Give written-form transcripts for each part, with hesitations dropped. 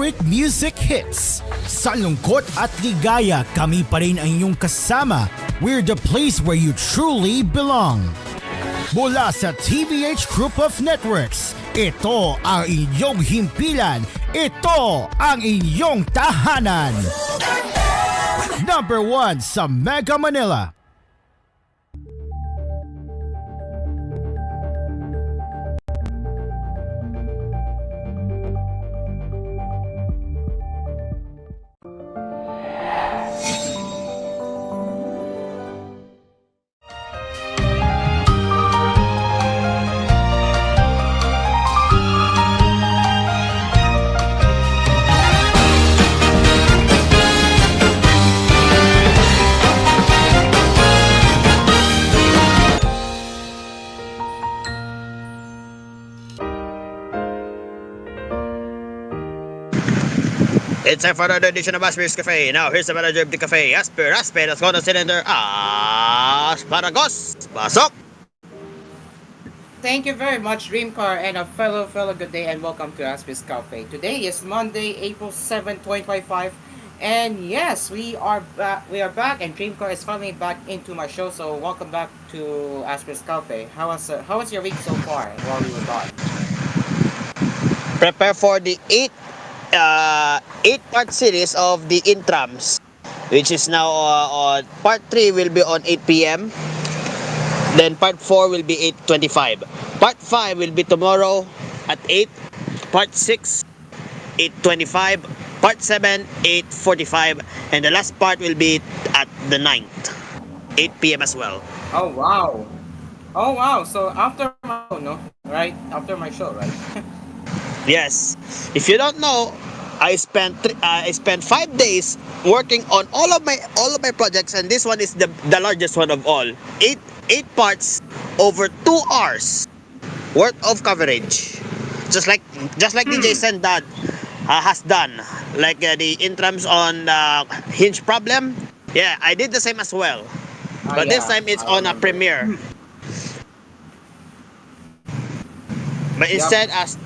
favorite music hits. Sa lungkot at ligaya, kami pa rin ang inyong kasama. We're the place where you truly belong. Mula sa TVH Group of Networks, ito ang inyong himpilan. Ito ang inyong tahanan. Number 1 sa Mega Manila. It's time for another edition of Asphere's Cafe. Now, here's the manager of the cafe, Asphere. Asphere, let's go to cylinder. Asparagos. Pasok! Thank you very much, Dreamcar, and a fellow good day, and welcome to Asphere's Cafe. Today is Monday, April 7, 2025, and yes, we are back, and Dreamcar is finally back into my show. So welcome back to Asphere's Cafe. How was your week so far while we were gone? Prepare for the 8-part series of the intrams, which is now on part 3 will be on 8 p.m. Then part 4 will be 8:25. Part 5 will be tomorrow at 8. Part 6 8:25. Part 7 8:45, and the last part will be at the 9th 8 p.m. as well. Oh wow! So after my show, no? Right? After my show, right? Yes. If you don't know, I spent 5 days working on all of my projects, and this one is the largest one of all. 8 parts over 2 hours worth of coverage. Just like DJ Sendad has done, like the intrams on Hinge Problem. Yeah, I did the same as well. But this time it's on a premiere. But instead, as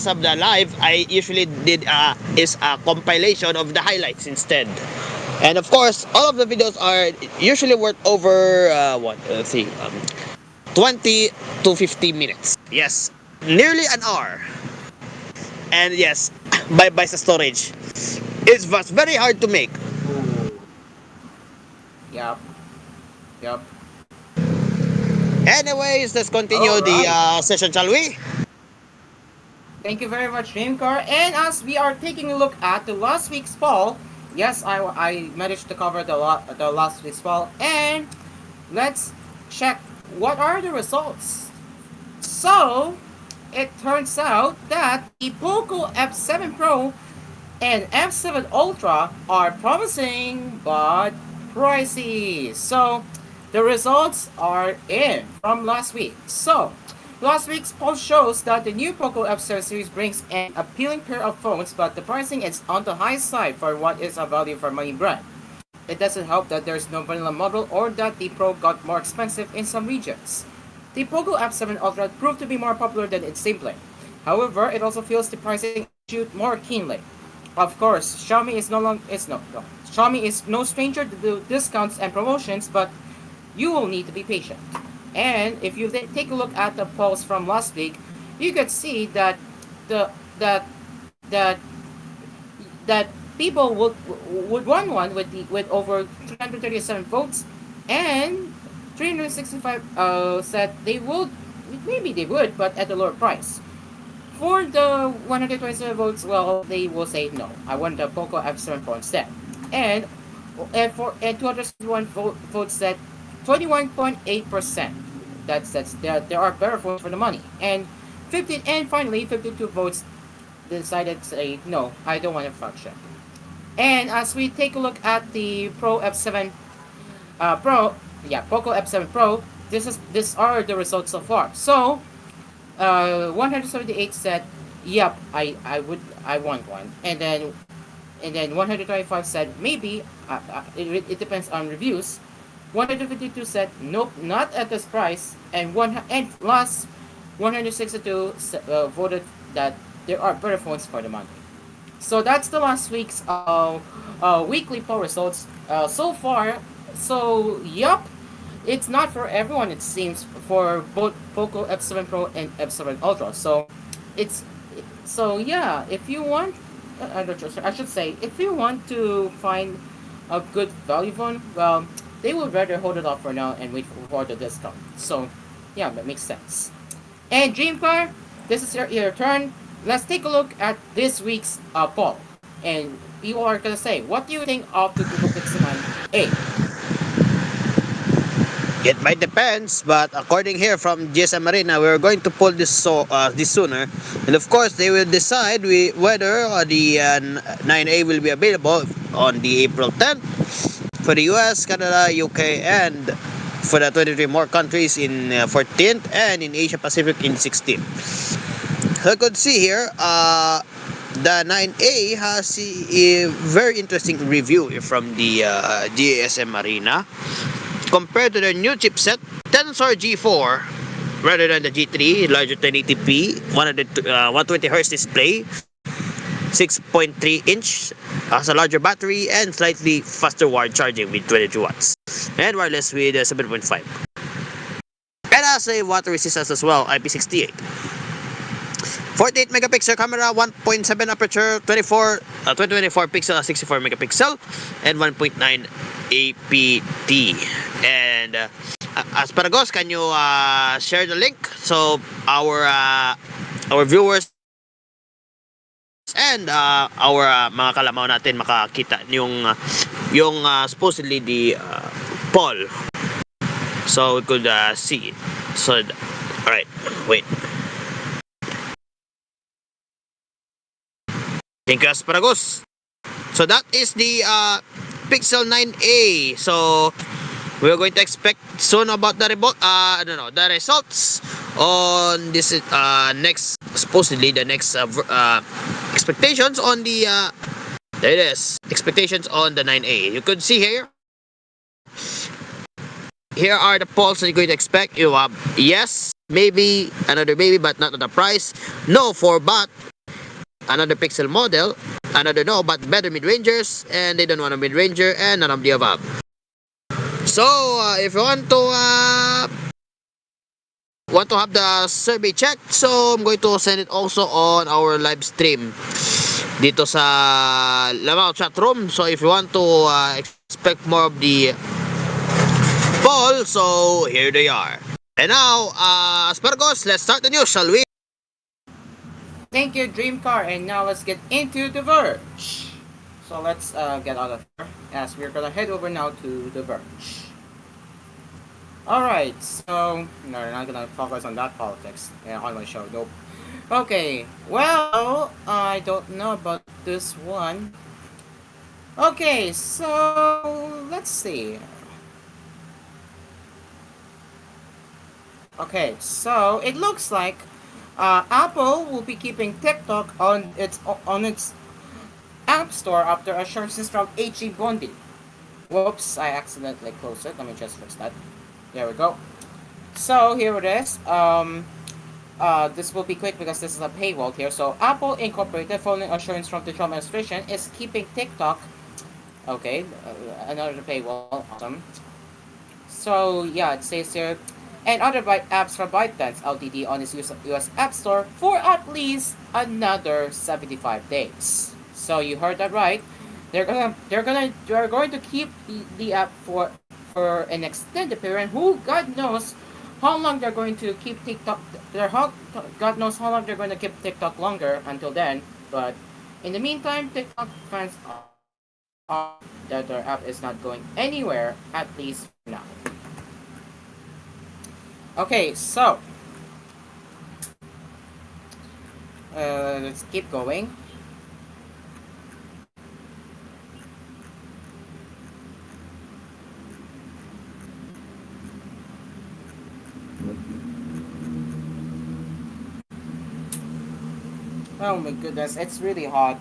of the live, I usually did is a compilation of the highlights instead. And of course, all of the videos are usually worth over 20 to 50 minutes. Yes, nearly an hour. And yes, by sa storage, it was very hard to make. Yep. Anyways, let's continue the session, shall we? Thank you very much, Dreamcar. And as we are taking a look at the last week's poll, yes, I managed to cover the last week's poll, and let's check what are the results. So, it turns out that the Poco F7 Pro and F7 Ultra are promising but pricey. So, the results are in from last week. So, last week's poll shows that the new Poco F7 series brings an appealing pair of phones, but the pricing is on the high side for what is a value for money brand. It doesn't help that there's no vanilla model or that the Pro got more expensive in some regions. The Poco F7 Ultra proved to be more popular than its sibling. However, it also feels the pricing issue more keenly. Of course, Xiaomi is no stranger to do discounts and promotions, but you will need to be patient. And if you take a look at the polls from last week, you could see that that people would want one with over 337 votes, and 365 said they would, maybe they would, but at a lower price. For the 127 votes, well, they will say no. I want the Poco F7 Pro instead. And 261 votes said 21.8%. That's there are better votes for the money. And finally 52 votes decided to say no, I don't want a function. And as we take a look at the Poco F7 Pro, these are the results so far. So 178 said, yep, I want one. And then 125 said maybe, it depends on reviews. 152 said nope, not at this price, and last 162 voted that there are better phones for the money. So that's the last week's weekly poll results. So far, so yup, it's not for everyone. It seems for both Poco F7 Pro and F7 Ultra. So it's so yeah. If you want, I should say, if you want to find a good value phone, well, they would rather hold it off for now and wait for the discount. So yeah, that makes sense. And Dreamcar, this is your turn. Let's take a look at this week's poll. And people are gonna say, what do you think of the Google Pixel 9a? It might depends, but according here from GSM Marina, we're going to pull this sooner, and of course they will decide whether the 9A will be available on the April 10th for the US, Canada, UK, and for the 23 more countries in 14th, and in Asia Pacific in 16th. So I could see here, the 9A has a very interesting review from the GSM Marina compared to the new chipset Tensor G4 rather than the G3, larger 1080p, 120 Hz display, 6.3 inch, has a larger battery and slightly faster wired charging with 22 watts, and wireless with 7.5. And has a water resistance as well, IP68. 48 megapixel camera, 1.7 aperture, 2024 pixel, 64 megapixel, and 1.9 APT. And Asparagos, can you share the link so our viewers and our mga kalamaw natin makakita yung supposedly the poll, so we could see it. So all right, wait. Thank you, Asparagos. So that is the Pixel 9a. So we're going to expect soon about the results on this next, supposedly the next expectations on the there it is, expectations on the 9a. You could see here. Here are the polls that you're going to expect. You have yes, maybe, another maybe, but not at the price. No for but, another Pixel model, another no, but better mid-rangers, and they don't want a mid-ranger, and none of the above. So, if you want to have the survey checked, so I'm going to send it also on our live stream dito sa Lamao chat room. So, if you want to expect more of the poll, so here they are. And now, Aspargos, let's start the news, shall we? Thank you, Dreamcar. And now let's get into The Verge. So let's get out of here as we're gonna head over now to The Verge. Alright, so no, we're not gonna focus on that politics on my show. Nope. Okay, well, I don't know about this one. Okay, so let's see. Okay, so it looks like Apple will be keeping TikTok on its App Store after assurances from H.E. Bondi. Whoops, I accidentally closed it. Let me just fix that. There we go. So here it is. This will be quick because this is a paywall here. So Apple Incorporated, following assurance from the Trump administration, is keeping TikTok. Okay, another paywall. Awesome. So yeah, it says here, and other apps from ByteDance Ltd on its US App Store for at least another 75 days. So you heard that right. They're going to keep the app for an extended period. Who God knows how long they're going to keep TikTok. God knows how long they're going to keep TikTok longer until then. But in the meantime, TikTok fans are that their app is not going anywhere, at least for now. Okay, so let's keep going. Oh my goodness, it's really hot.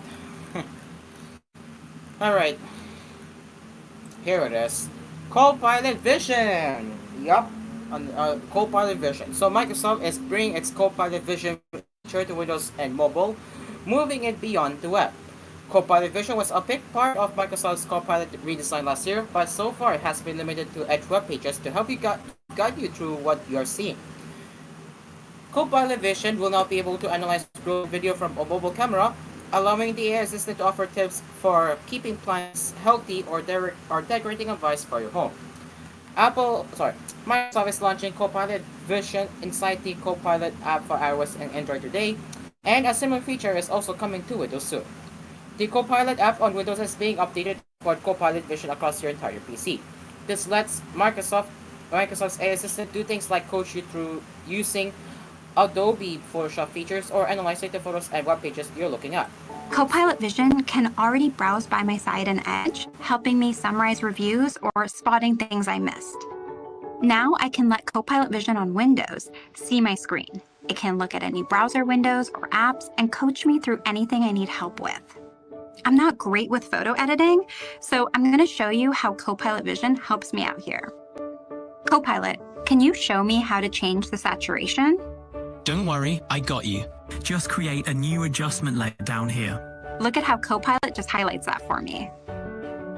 Alright, here it is. Copilot Vision! Yup, Copilot Vision. So Microsoft is bringing its Copilot Vision feature to Windows and mobile, moving it beyond the web. Copilot Vision was a big part of Microsoft's Copilot redesign last year, but so far it has been limited to Edge web pages to help you guide you through what you are seeing. Copilot Vision will now be able to analyze raw video from a mobile camera, allowing the AI assistant to offer tips for keeping plants healthy or decorating advice for your home. Microsoft is launching Copilot Vision inside the Copilot app for iOS and Android today, and a similar feature is also coming to Windows soon. The Copilot app on Windows is being updated to support Copilot Vision across your entire PC. This lets Microsoft's AI assistant do things like coach you through using Adobe Photoshop features or analyzing the photos and web pages you're looking at. Copilot Vision can already browse by my side in Edge, helping me summarize reviews or spotting things I missed. Now I can let Copilot Vision on Windows see my screen. It can look at any browser windows or apps and coach me through anything I need help with. I'm not great with photo editing, so I'm going to show you how Copilot Vision helps me out here. Copilot, can you show me how to change the saturation? Don't worry, I got you. Just create a new adjustment layer down here. Look at how Copilot just highlights that for me.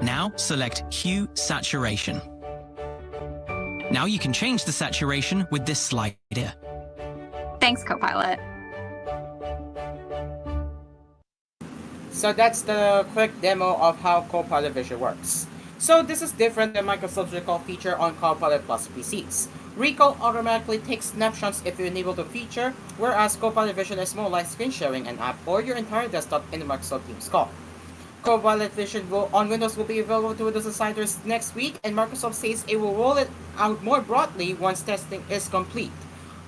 Now select Hue Saturation. Now you can change the saturation with this slider. Thanks, Copilot. So that's the quick demo of how Copilot Vision works. So this is different than Microsoft's Recall feature on Copilot Plus PCs. Recall automatically takes snapshots if you enable the feature, whereas Copilot Vision is more like screen sharing an app or your entire desktop in the Microsoft Teams call. Copilot Vision on Windows will be available to Windows Insiders next week, and Microsoft says it will roll it out more broadly once testing is complete.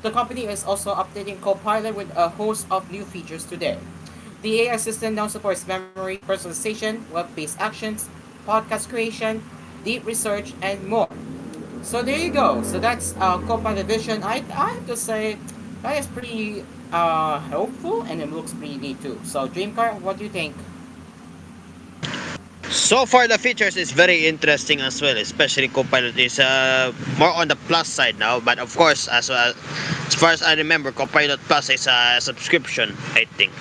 The company is also updating Copilot with a host of new features today. The AI assistant now supports memory, personalization, web-based actions, podcast creation, deep research, and more. So there you go. So that's Copilot Vision. I have to say that is pretty helpful, and it looks pretty neat too. So Dreamcar, what do you think? So far, the features is very interesting as well. Especially Copilot is more on the plus side now. But of course, as far as I remember, Copilot Plus is a subscription, I think.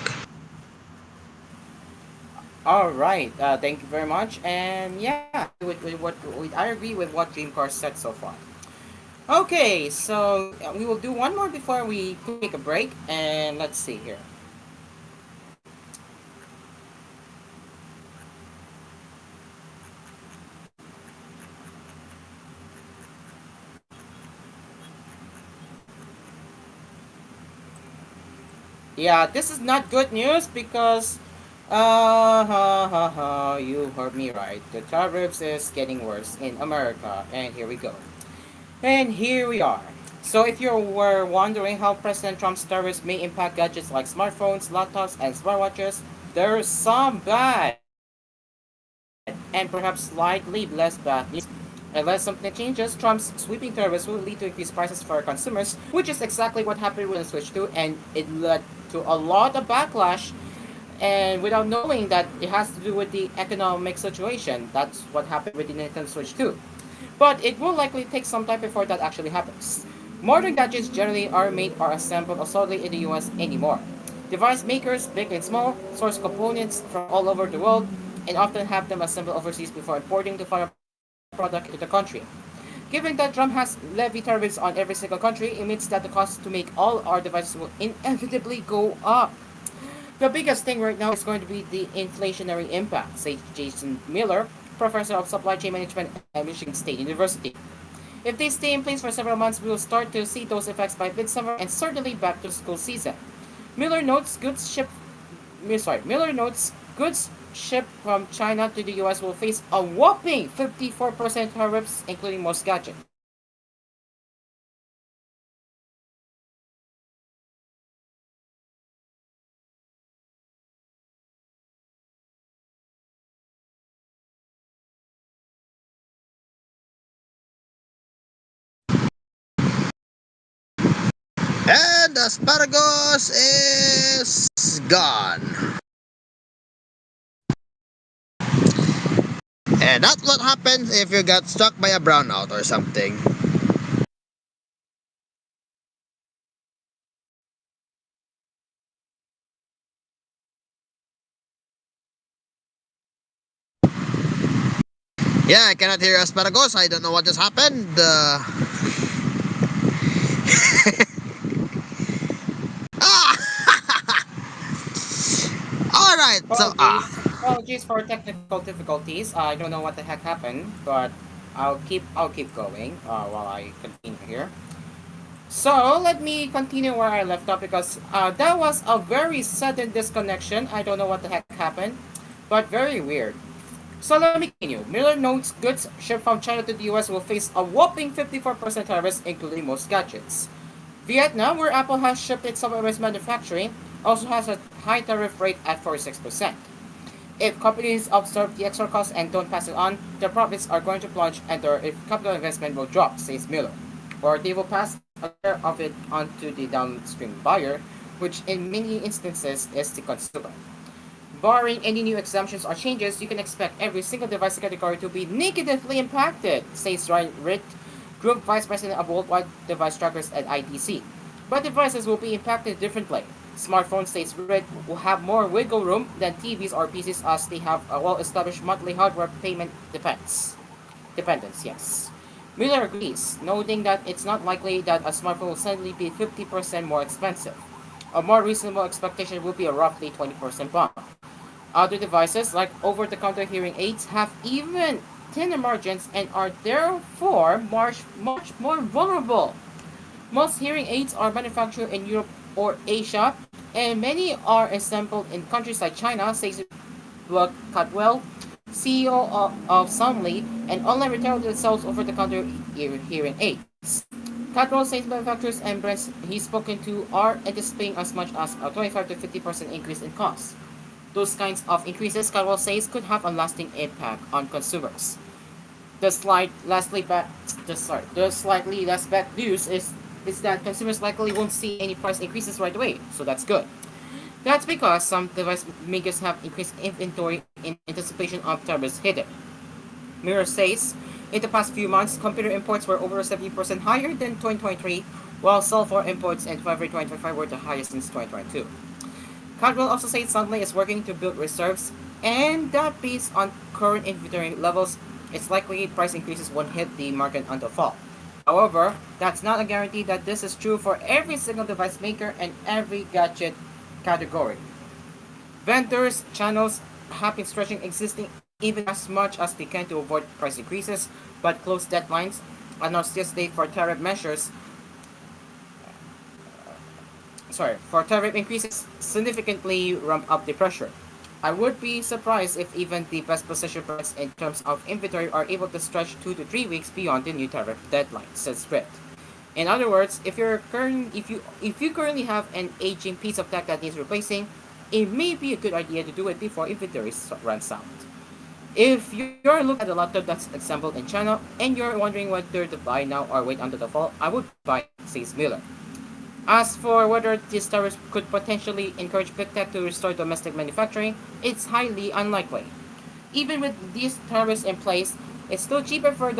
All right. Thank you very much. And yeah, I agree with what Dreamcar said so far. Okay, so we will do one more before we take a break, and let's see here. Yeah, this is not good news because, you heard me right. The tariffs is getting worse in America, and here we go. And here we are. So if you were wondering how President Trump's tariffs may impact gadgets like smartphones, laptops, and smartwatches, there's some bad and perhaps slightly less bad news. Unless something changes, Trump's sweeping tariffs will lead to increased prices for consumers, which is exactly what happened with the Switch 2, and it led to a lot of backlash. And without knowing that it has to do with the economic situation, that's what happened with the Nintendo Switch 2. But it will likely take some time before that actually happens. Modern gadgets generally are made or assembled solely in the US anymore. Device makers, big and small, source components from all over the world and often have them assembled overseas before importing the final product into the country. Given that Trump has levied tariffs on every single country, it means that the cost to make all our devices will inevitably go up. The biggest thing right now is going to be the inflationary impact, says Jason Miller, professor of supply chain management at Michigan State University. If they stay in place for several months, we will start to see those effects by midsummer and certainly back to school season. Miller notes goods shipped from China to the US will face a whopping 54% tariffs, including most gadgets. And the asparagus is gone. And that's what happens if you got struck by a brownout or something. Yeah, I cannot hear asparagus. I don't know what just happened. Ah! All right. So Apologies for technical difficulties. I don't know what the heck happened, but I'll keep going while I continue here. So let me continue where I left off because that was a very sudden disconnection. I don't know what the heck happened, but very weird. So let me continue. Miller notes goods shipped from China to the US will face a whopping 54% tariffs, including most gadgets. Vietnam, where Apple has shipped its software-based manufacturing, also has a high tariff rate at 46%. If companies absorb the extra costs and don't pass it on, their profits are going to plunge and their capital investment will drop, says Miller. Or they will pass a share of it onto the downstream buyer, which in many instances is the consumer. Barring any new exemptions or changes, you can expect every single device category to be negatively impacted, says Ryan Ritt, Group Vice President of Worldwide Device Trackers at IDC. But devices will be impacted differently. Smartphones, says Ritt, will have more wiggle room than TVs or PCs as they have a well-established monthly hardware payment dependence, yes. Miller agrees, noting that it's not likely that a smartphone will suddenly be 50% more expensive. A more reasonable expectation would be a roughly 20% bump. Other devices, like over-the-counter hearing aids, have even thinner margins and are therefore much more vulnerable. Most hearing aids are manufactured in Europe or Asia, and many are assembled in countries like China, says Buck Cutwell, CEO of Sunly, an online retailer that sells over-the-counter hearing aids. Cutwell says manufacturers and brands he's spoken to are anticipating as much as a 25 to 50% increase in costs. Those kinds of increases, Cutwell says, could have a lasting impact on consumers. The slightly less bad news is that consumers likely won't see any price increases right away, so that's good. That's because some device makers have increased inventory in anticipation of tariffs hitting. Mirror says, in the past few months, computer imports were over 70% higher than 2023, while cell phone imports in February 2025 were the highest since 2022. Caldwell also said Sunlight is working to build reserves, and that based on current inventory levels, it's likely price increases won't hit the market until fall. However, that's not a guarantee that this is true for every single device maker and every gadget category. Vendors, channels have been stretching existing even as much as they can to avoid price increases, but close deadlines, announced yesterday for tariff increases significantly ramp up the pressure. I would be surprised if even the best positioned brands in terms of inventory are able to stretch 2 to 3 weeks beyond the new tariff deadline, says Swift. In other words, if you currently have an aging piece of tech that needs replacing, it may be a good idea to do it before inventory runs out. If you're looking at a laptop that's assembled in China and you're wondering whether to buy now or wait until the fall, I would buy it, says Miller. As for whether these tariffs could potentially encourage big tech to restore domestic manufacturing, it's highly unlikely. Even with these tariffs in place, it's still cheaper for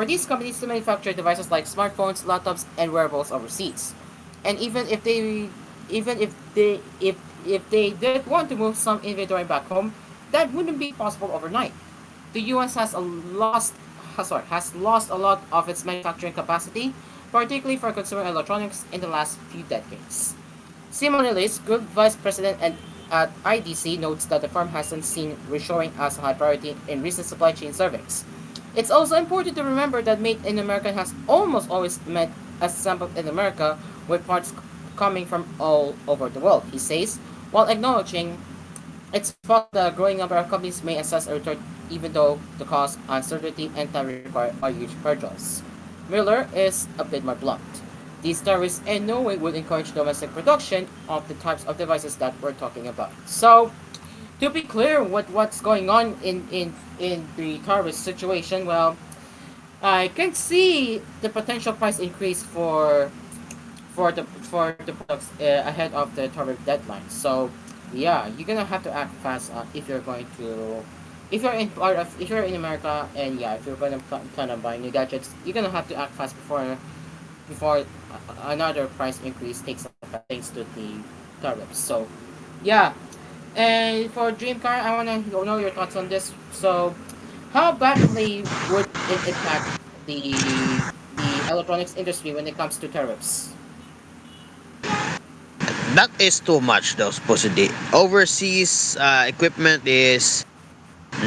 these companies to manufacture devices like smartphones, laptops, and wearables overseas. And even if they did want to move some inventory back home, that wouldn't be possible overnight. The US has lost a lot of its manufacturing capacity, particularly for consumer electronics in the last few decades. Similarly, Group Vice President at IDC notes that the firm hasn't seen reshoring as a high priority in recent supply chain surveys. It's also important to remember that Made in America has almost always meant assembled in America, with parts coming from all over the world, he says, while acknowledging it's possible that a growing number of companies may assess a return even though the cost, uncertainty, and time required are huge hurdles. Miller is a bit more blunt. These tariffs in no way would encourage domestic production of the types of devices that we're talking about. So, to be clear with what's going on in the tariff situation, well, I can see the potential price increase for the products ahead of the tariff deadline. So, yeah, you're gonna have to act fast if you're going to if you're in America, and yeah, if you're gonna plan on buying new gadgets, you're gonna have to act fast before another price increase takes effect thanks to the tariffs. So, yeah. And for Dream Car, I wanna know your thoughts on this. So, how badly would it impact the electronics industry when it comes to tariffs? That is too much though, supposedly. Overseas equipment is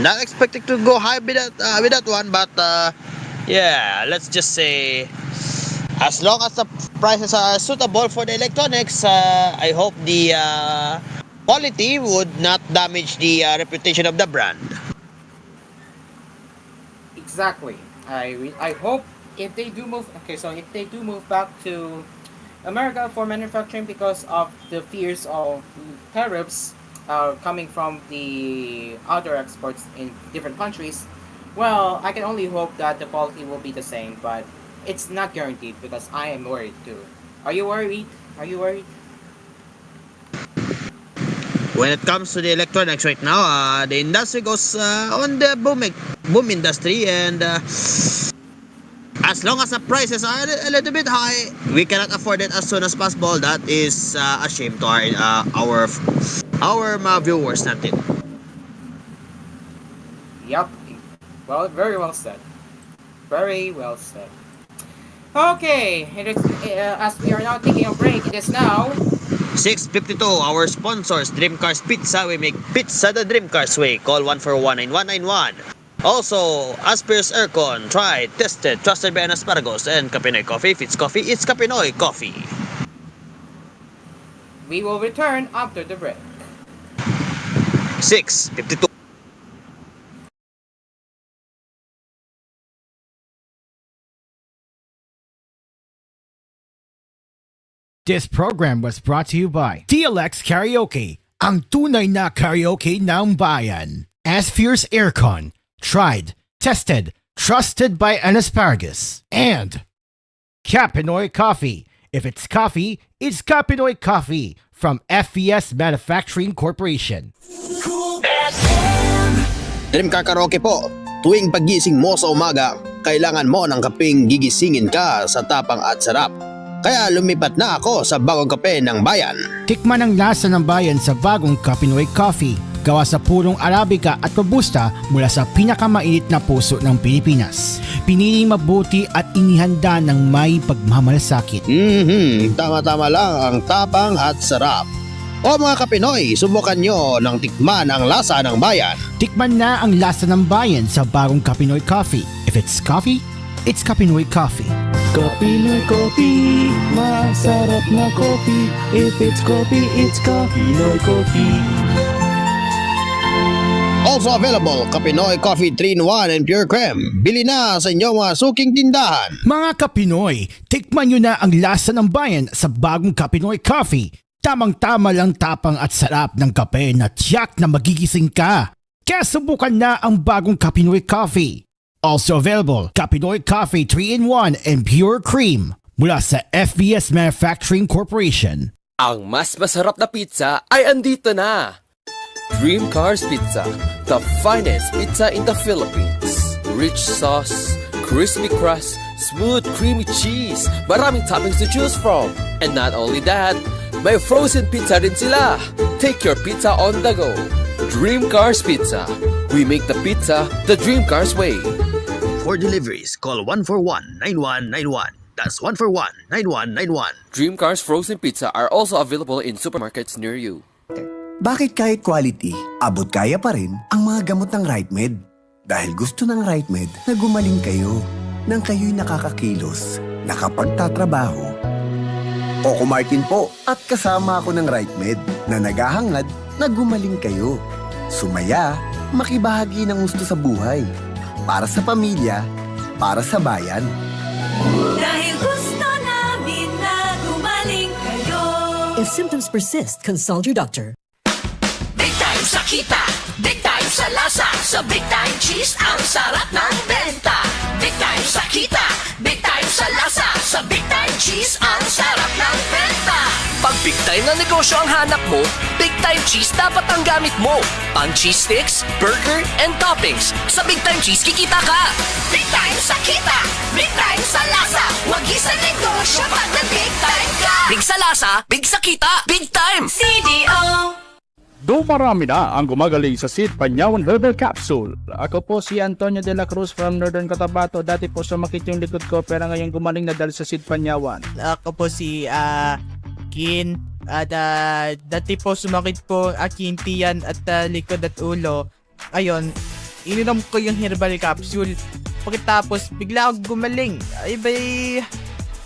not expected to go high with that one, but yeah, let's just say as long as the prices are suitable for the electronics, I hope the quality would not damage the reputation of the brand. Exactly. I hope if they do move. Okay, so if they do move back to America for manufacturing because of the fears of tariffs coming from the other exports in different countries, well, I can only hope that the quality will be the same, but it's not guaranteed because I am worried too. Are you worried? Are you worried? When it comes to the electronics right now, the industry goes on the boom industry, and as long as the prices are a little bit high, we cannot afford it as soon as possible. That is a shame to our viewers natin. Yup. Well, very well said. Very well said. Okay, as we are now taking a break, it is now 6:52, our sponsors, Dream Cars Pizza. We make pizza the Dream Cars way. Call 141-9191. Also, Asphere's Aircon. Tried, tested, trusted by an Asparagus. And Kapinoy Coffee. If it's coffee, it's Kapinoy Coffee. we will return after the break. 6:52. This program was brought to you by TLX Karaoke, ang tunay na karaoke ng bayan. Asphere's Aircon, tried, tested, trusted by an Asparagus. And Kapinoy Coffee. If it's coffee, it's Kapinoy Coffee from FVS Manufacturing Corporation. Dream Car Karaoke po. Tuwing pagising mo sa umaga, kailangan mo ng kapeng gigisingin ka sa tapang at sarap. Kaya lumipat na ako sa bagong kape ng bayan. Tikman ang lasa ng bayan sa bagong Kapinoy Coffee. Gawa sa purong Arabica at Robusta mula sa pinakamainit na puso ng Pilipinas. Piniling mabuti at inihanda ng may pagmamalasakit. Tama-tama lang ang tapang at sarap. O mga Kapinoy, subukan nyo ng tikman ang lasa ng bayan. Tikman na ang lasa ng bayan sa bagong Kapinoy Coffee. If it's coffee, it's Kapinoy Coffee. Kapinoy Coffee, masarap na coffee. If it's coffee, it's Kapinoy Coffee. Also available, Kapinoy Coffee 3-in-1 and Pure Creme. Bili na sa inyong mga suking tindahan. Mga Kapinoy, tikman nyo na ang lasa ng bayan sa bagong Kapinoy Coffee. Tamang-tama lang tapang at sarap ng kape na tiyak na magigising ka. Kaya subukan na ang bagong Kapinoy Coffee. Also available, Kapinoy Coffee 3-in-1 and Pure Cream mula sa FBS Manufacturing Corporation. Ang mas masarap na pizza ay andito na! Dream Cars Pizza, the finest pizza in the Philippines. Rich sauce, crispy crust, smooth creamy cheese, maraming toppings to choose from. And not only that, may frozen pizza rin sila. Take your pizza on the go. Dream Cars Pizza. We make the pizza the Dream Cars way. For deliveries, call 141-9191. That's 141-9191. Dream Cars Frozen Pizza are also available in supermarkets near you. Bakit kahit quality, abot kaya pa rin ang mga gamot ng RightMed? Dahil gusto ng RightMed na gumaling kayo nang kayo'y nakakakilos, nakapagtatrabaho. Coco Martin po at kasama ako ng RightMed na naghahangad na gumaling kayo. Sumaya, makibahagi ng gusto sa buhay. Para sa pamilya, para sa bayan. Dahil gusto namin na gumaling kayo. If symptoms persist, consult your doctor. Big time sa kita, big time sa lasa, sa Big Time Cheese ang sarap ng benta. Big time sa kita, big time sa lasa, sa Big Time Cheese ang sarap ng benta. Pag big time na negosyo ang hanap mo, Big Time Cheese dapat ang gamit mo. Ang cheese sticks, burger, and toppings. Sa Big Time Cheese, kikita ka! Big time sa kita, big time sa lasa, wag sa negosyo pag na big time ka. Big sa lasa, big sa kita, big time! CDO. Marami na ang gumagaling sa Sid Panyawan Herbal Capsule. Ako po si Antonio de la Cruz from Northern Cotabato. Dati po sumakit yung likod ko pero ngayon gumaling na dahil sa Sid Panyawan. Ako po si Kin. At dati po sumakit po aking tiyan at likod at ulo. Ayun, ininom ko yung herbal capsule. Pagkatapos bigla ako gumaling. Ay bay,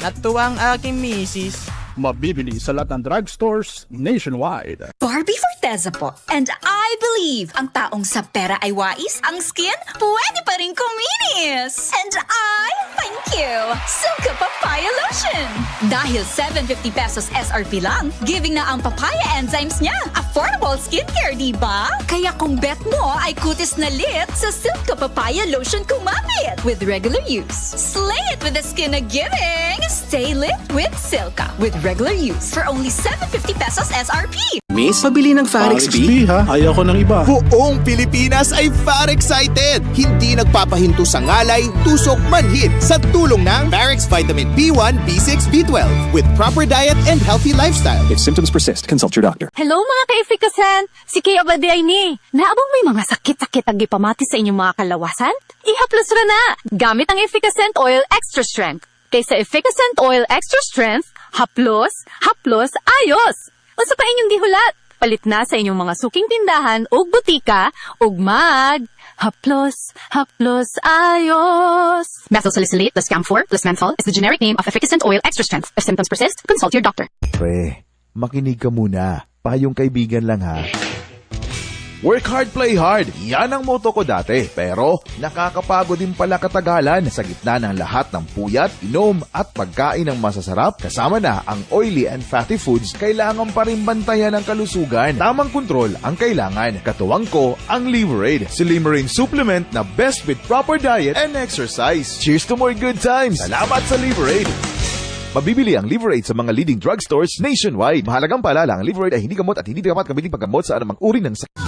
natuwang aking misis. Mabibili sa lahat ng drugstores nationwide. Barbie Forteza po. And I believe ang taong sa pera ay wais, ang skin pwede pa rin kuminis. And I thank you, Silka Papaya Lotion. Dahil 750 pesos SRP lang, giving na ang papaya enzymes niya. Affordable skincare, di ba? Kaya kung bet mo ay kutis na lit, sa Silka Papaya Lotion kumapit. With regular use, slay it with the skin na giving. Stay lit with Silka. With regular use for only 750 pesos SRP. Miss, pabili ng Farex B? ha? Ayaw ko ng iba. Buong Pilipinas ay Farex-cited! Hindi nagpapahinto sa ngalay, tusok, manhid sa tulong ng Farex Vitamin B1, B6, B12 with proper diet and healthy lifestyle. If symptoms persist, consult your doctor. Hello mga ka-efikasan! Si Kay Abaday ni. Naabang may mga sakit-sakit ang gipamati sa inyong mga kalawasan? Ihaplos ra na! Gamit ang Efficacent Oil Extra Strength. Kaysa Efficacent Oil Extra Strength, haplos, ayos! Unsa pa inyong gihulat? Palit na sa inyong mga suking tindahan o butika ug haplos, ayos. Methyl salicylate plus camphor plus menthol is the generic name of Efficacent Oil Extra Strength. If symptoms persist, consult your doctor. Pre, makinig ka muna. Payong kaibigan lang ha. Work hard, play hard. Yan ang motto ko dati. Pero nakakapagod din pala katagalan sa gitna ng lahat ng puyat, inom at pagkain ng masasarap. Kasama na ang oily and fatty foods, kailangan pa rin bantayan ang kalusugan. Tamang kontrol ang kailangan. Katuwang ko ang Liverade. Si Limerine supplement na best with proper diet and exercise. Cheers to more good times. Salamat sa Liverade. Mabibili ang Liverade sa mga leading drugstores nationwide. Mahalagang paalala, ang Liverade ay hindi gamot at hindi dapat gamitin paggamot sa anumang uri ng sakit.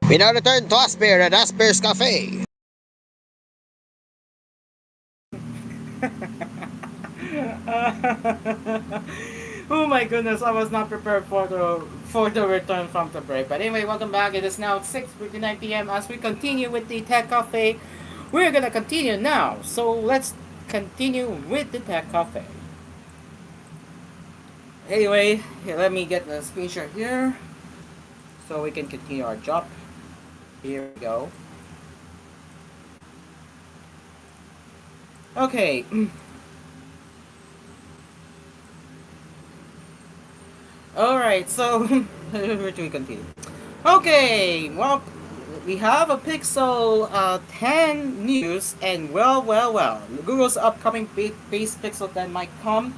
We now return to Asphere at Asphere's Cafe. Oh my goodness, I was not prepared for the return from the break. But anyway, welcome back. It is now 6:59 p.m. as we continue with the Tech Cafe. We're gonna continue now. So let's continue with the Tech Cafe. Anyway, here, let me get the screenshot here so we can continue our job. Here we go. Okay. Alright, so where do we continue? Okay, well, we have a Pixel 10 news, and well, Google's upcoming base Pixel 10 might come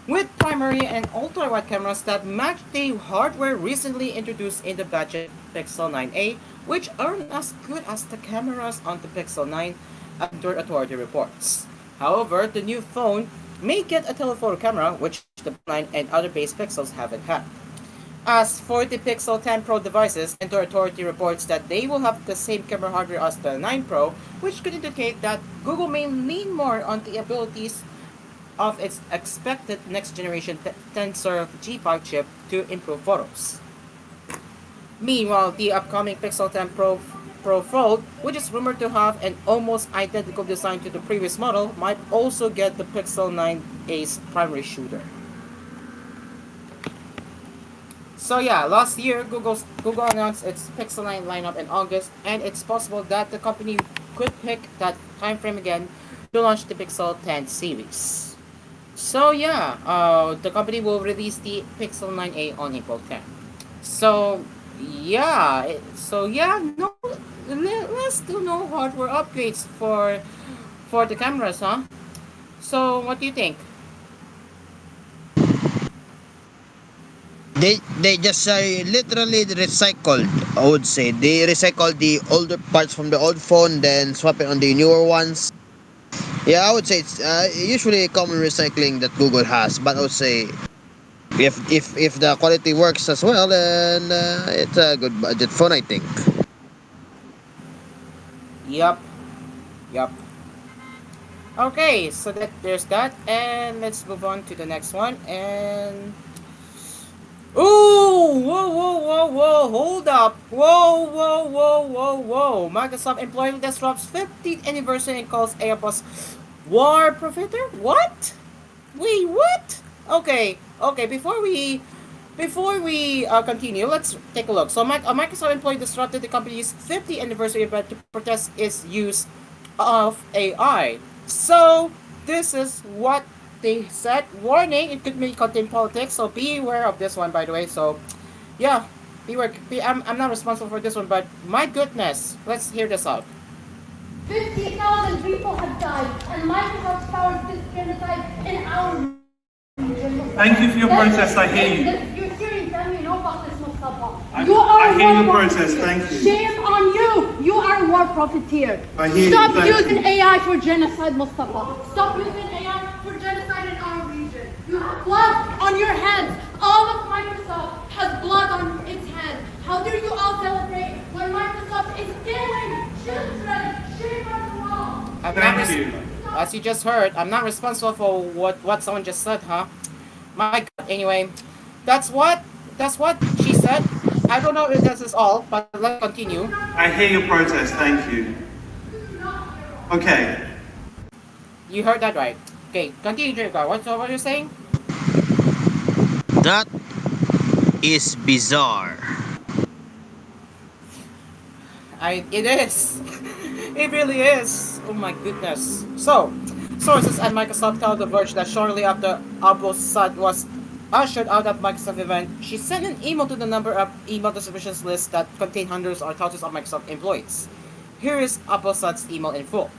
with primary and ultra-wide cameras that match the hardware recently introduced in the budget Pixel 9a, which aren't as good as the cameras on the Pixel 9, under authority reports. However, the new phone may get a telephoto camera, which the 9 and other base Pixels haven't had. As for the Pixel 10 Pro devices, Enter Authority reports that they will have the same camera hardware as the 9 Pro, which could indicate that Google may lean more on the abilities of its expected next-generation Tensor G5 chip to improve photos. Meanwhile, the upcoming Pixel 10 Pro Fold, which is rumored to have an almost identical design to the previous model, might also get the Pixel 9a's primary shooter. So yeah, last year Google announced its Pixel 9 lineup in August, and it's possible that the company could pick that time frame again to launch the Pixel 10 series. So yeah, the company will release the Pixel 9a on April 10th. So no, let's do no hardware upgrades for the cameras, huh? So what do you think? They just literally recycled. I would say they recycled the older parts from the old phone, then swap it on the newer ones. Yeah, I would say it's usually a common recycling that Google has. But I would say if the quality works as well, then it's a good budget phone, I think. Yep, yep. Okay, so there's that, and let's move on to the next one. And ooh, whoa, hold up, whoa. Microsoft employee disrupts 15th anniversary and calls Airbus war profiteer. What? Wait, what? Okay. Before we continue, let's take a look. So, a Microsoft employee disrupted the company's 50th anniversary event to protest its use of AI. So, this is what they said. Warning: it could contain politics. So, be aware of this one, by the way. So, yeah, beware. I'm not responsible for this one, but my goodness, let's hear this out. 50,000 people have died, and Microsoft powers this genocide in our region. Thank you for your protest, I hear you. You're serious, I mean, no about this, Mustafa. I hear your protest, thank you. Shame on you! You are a war profiteer. I hear Stop you, using AI for genocide, Mustafa. Stop using AI for genocide in our region. You have blood on your hands. All of Microsoft has blood on its hands. How dare you all celebrate when Microsoft is killing children? Shame on you all. Thank you. As you just heard, I'm not responsible for what someone just said, huh? My God. Anyway, that's what she said. I don't know if this is all, but let's continue. I hear your protest, thank you. Okay. You heard that right. Okay, continue, Draco. What are you saying? That is bizarre. It is. It really is. Oh my goodness. So, sources at Microsoft tell The Verge that shortly after Abu Saad was ushered out of Microsoft event, she sent an email to the number of email distributions list that contain hundreds or thousands of Microsoft employees. Here is Abu Saad's email in full.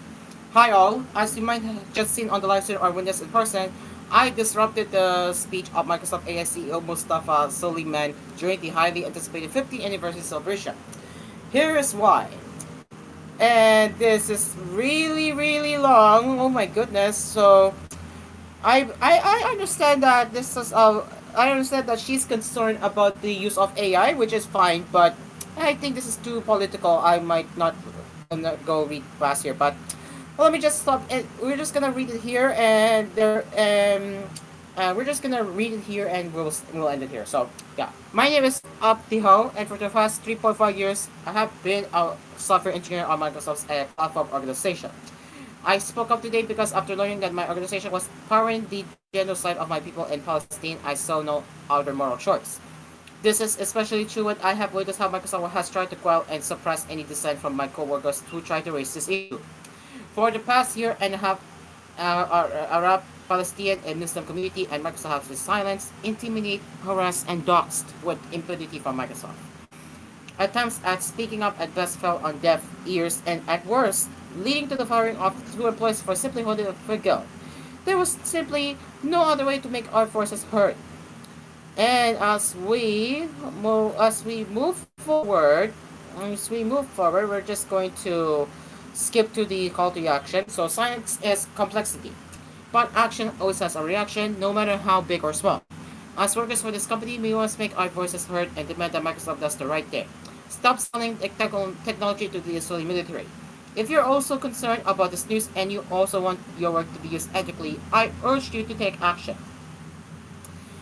Hi all, as you might have just seen on the live stream or witnessed in person, I disrupted the speech of Microsoft AI CEO Mustafa Suleyman during the highly anticipated 50th anniversary celebration. Here is why. And this is really long. Oh my goodness. So I understand that this is I understand that she's concerned about the use of AI, which is fine, but I think this is too political. I might not go read past here, but let me just stop. We're just gonna read it here, and we're just gonna read it here, and we'll end it here. So yeah, my name is Abdiho, and for the past 3.5 years, I have been a software engineer on Microsoft's platform organization. I spoke up today because after learning that my organization was powering the genocide of my people in Palestine, I saw no other moral choice. This is especially true when I have witnessed how Microsoft has tried to quell and suppress any dissent from my coworkers who try to raise this issue. For the past year and a half, Arab, Palestinian, and Muslim community and Microsoft have been silenced, intimidated, harassed, and doxxed with impunity from Microsoft. Attempts at speaking up at best fell on deaf ears and at worst, leading to the firing of 2 employees for simply holding a figure. There was simply no other way to make our forces heard. And as we move forward, we're just going to skip to the call to action. So science is complexity, but action always has a reaction, no matter how big or small. As workers for this company, we must make our voices heard and demand that Microsoft does the right thing. Stop selling technology to the Israeli military. If you're also concerned about this news and you also want your work to be used ethically, I urge you to take action.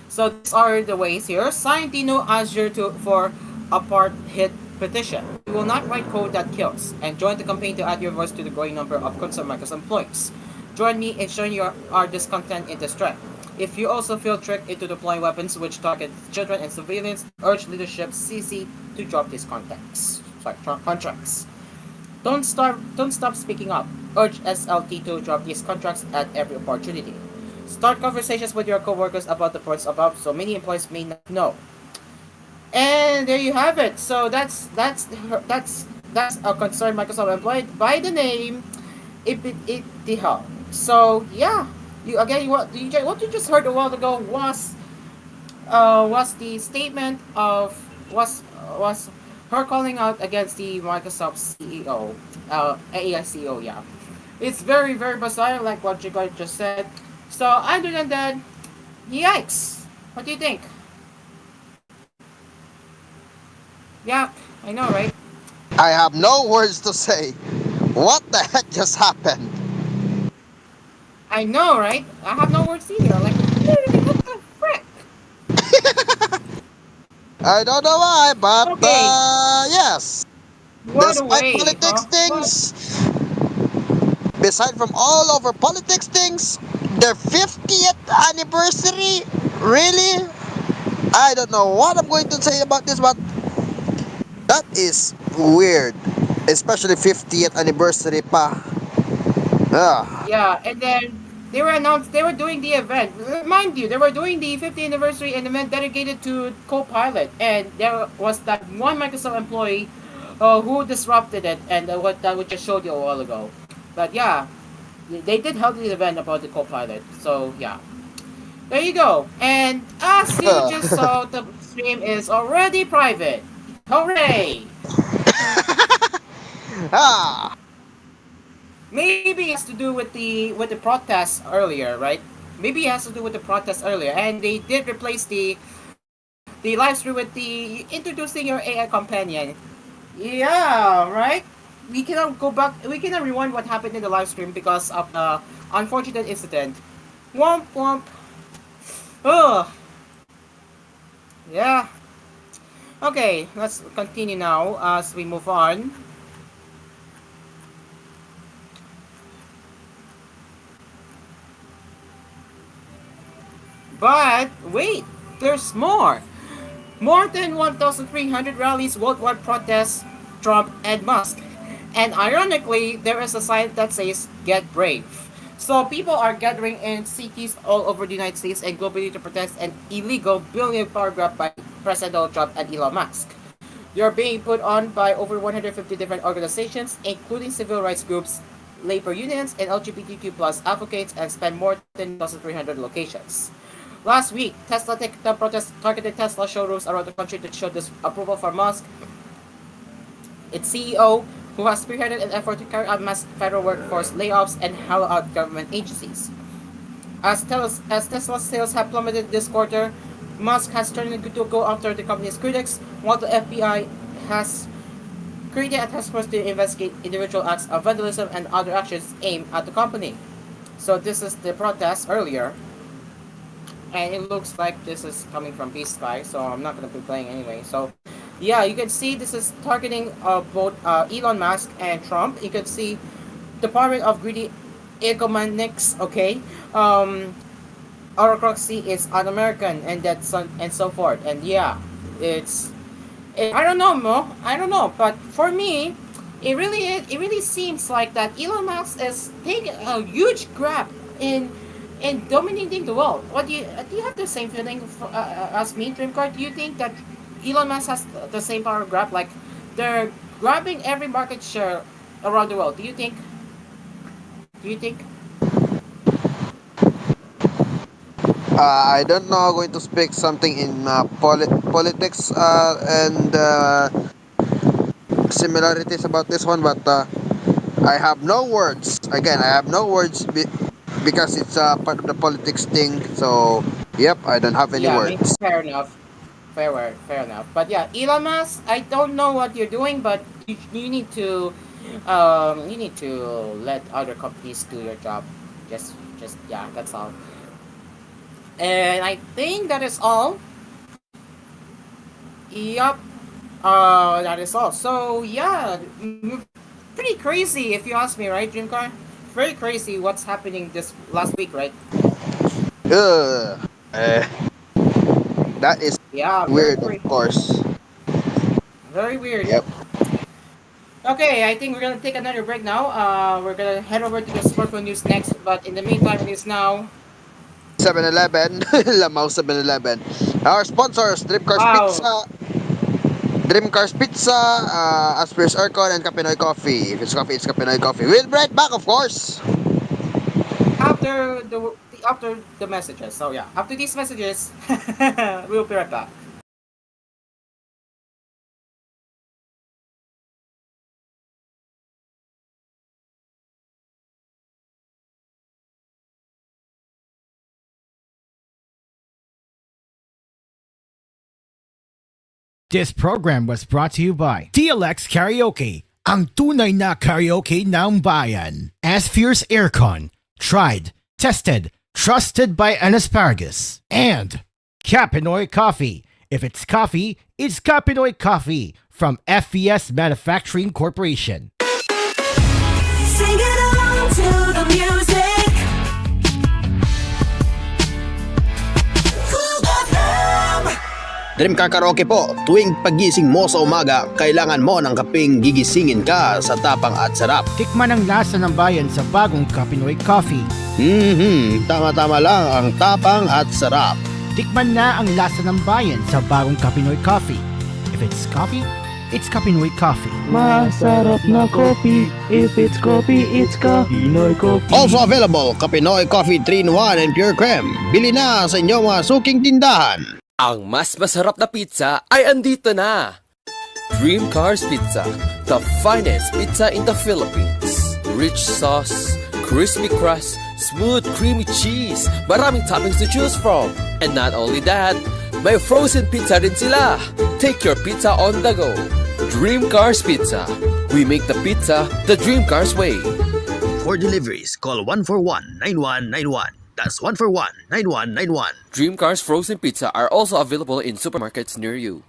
So these are the ways here. Sign Dino Azure for apartheid petition. We will not write code that kills. And join the campaign to add your voice to the growing number of concerned Microsoft employees. Join me in showing our discontent in this thread. If you also feel tricked into deploying weapons which target children and civilians, urge leadership CC to drop these contracts. Don't stop speaking up. Urge SLT to drop these contracts at every opportunity. Start conversations with your coworkers about the points above so many employees may not know. And there you have it. So that's a concerned Microsoft employee by the name Itihal. So yeah, what you just heard a while ago was the statement of was her calling out against the Microsoft CEO, AI CEO. Yeah, it's very very bizarre, like what you guys just said. So other than that, yikes! What do you think? Yeah, I know, right? I have no words to say. What the heck just happened? I know, right? I have no words either. Like, what the frick? I don't know why, but Okay, yes. what a Despite way, politics huh? What? things, beside from all over politics things, their 50th anniversary, really? I don't know what I'm going to say about this, but that is weird. Especially 50th anniversary pa. Ah. Yeah, and then they were doing the event. Mind you, they were doing the 50th anniversary and event dedicated to Copilot, and there was that one Microsoft employee who disrupted it, and what that we just showed you a while ago. But yeah, they did hold the event about the Copilot. So yeah, there you go. And as you just saw, the stream is already private. Hooray! Ah. Maybe it has to do with the protests earlier, right? Maybe it has to do with the protests earlier, and they did replace the live stream with the introducing your AI companion. Yeah, right. We cannot go back. We cannot rewind what happened in the live stream because of the unfortunate incident. Womp womp. Ugh. Yeah. Okay, let's continue now as we move on. But wait, there's more. More than 1,300 rallies worldwide protest Trump and Musk. And ironically, there is a sign that says "Get brave." So people are gathering in cities all over the United States and globally to protest an illegal billion power grab by President Donald Trump and Elon Musk. They are being put on by over 150 different organizations, including civil rights groups, labor unions, and LGBTQ plus advocates, and span more than 1,300 locations. Last week, the protest targeted Tesla showrooms around the country to show this approval for Musk, its CEO, who has spearheaded an effort to carry out mass federal workforce layoffs and hollow out government agencies. As Tesla sales have plummeted this quarter, Musk has turned to go after the company's critics, while the FBI has created a task force to investigate individual acts of vandalism and other actions aimed at the company. So this is the protest earlier, and it looks like this is coming from Beast Sky, so I'm not going to be playing anyway. So yeah, you can see this is targeting both Elon Musk and Trump. You can see Department of Greedy Egomaniacs, okay? Autocracy is un-American, and and so forth. And yeah, I don't know, Mo. I don't know, but for me, it really seems like that Elon Musk is taking a huge grab in dominating the world. What do you have the same feeling as me, Dreamcard? Do you think that Elon Musk has the same power grab? Like they're grabbing every market share around the world. Do you think? Do you think? I don't know. Going to speak something in politics and similarities about this one, but I have no words. Again, I have no words because it's part of the politics thing. So, yep, I don't have any Yeah, maybe words. fair enough. Fair enough. But yeah, Elon Musk, I don't know what you're doing, but you need to let other companies do your job. Just yeah, that's all. And I think that is all. Yup. That is all. So yeah, pretty crazy if you ask me, right, Dreamcar? Very crazy what's happening this last week, right? That is weird, of course. Very weird. Yep. Okay, I think we're gonna take another break now. We're gonna head over to the smartphone news next, but in the meantime, it is now 7-Eleven, Lamau 7-Eleven. Our sponsors, Dream Cars Pizza, Asphere's Aircon, and Kapinoy Coffee. If it's coffee, it's Kapinoy Coffee. We'll be right back, of course. after the messages. So yeah, after these messages, we'll be right back. This program was brought to you by TLX Karaoke, ang tunay na karaoke ng bayan. Asphere's Aircon, tried, tested, trusted by an asparagus. And Kapinoy Coffee. If it's coffee, it's Kapinoy Coffee from FES Manufacturing Corporation. Sing it along to the music. Dream Car Karaoke po, tuwing pagising mo sa umaga, kailangan mo ng kapeng gigisingin ka sa tapang at sarap. Tikman ang lasa ng bayan sa bagong Kapinoy Coffee. Tama-tama lang ang tapang at sarap. Tikman na ang lasa ng bayan sa bagong Kapinoy Coffee. If it's coffee, it's Kapinoy Coffee. Masarap na coffee. If it's coffee, it's Kapinoy Coffee. Also available, Kapinoy Coffee 3-in-1 and Pure Creme. Bili na sa inyong mga suking tindahan. Ang mas masarap na pizza ay andito na! Dream Cars Pizza, the finest pizza in the Philippines. Rich sauce, crispy crust, smooth creamy cheese, maraming toppings to choose from. And not only that, may frozen pizza rin sila. Take your pizza on the go. Dream Cars Pizza. We make the pizza the Dream Cars way. For deliveries, call 141-9191. That's 141-9191. Dream Cars Frozen Pizza are also available in supermarkets near you.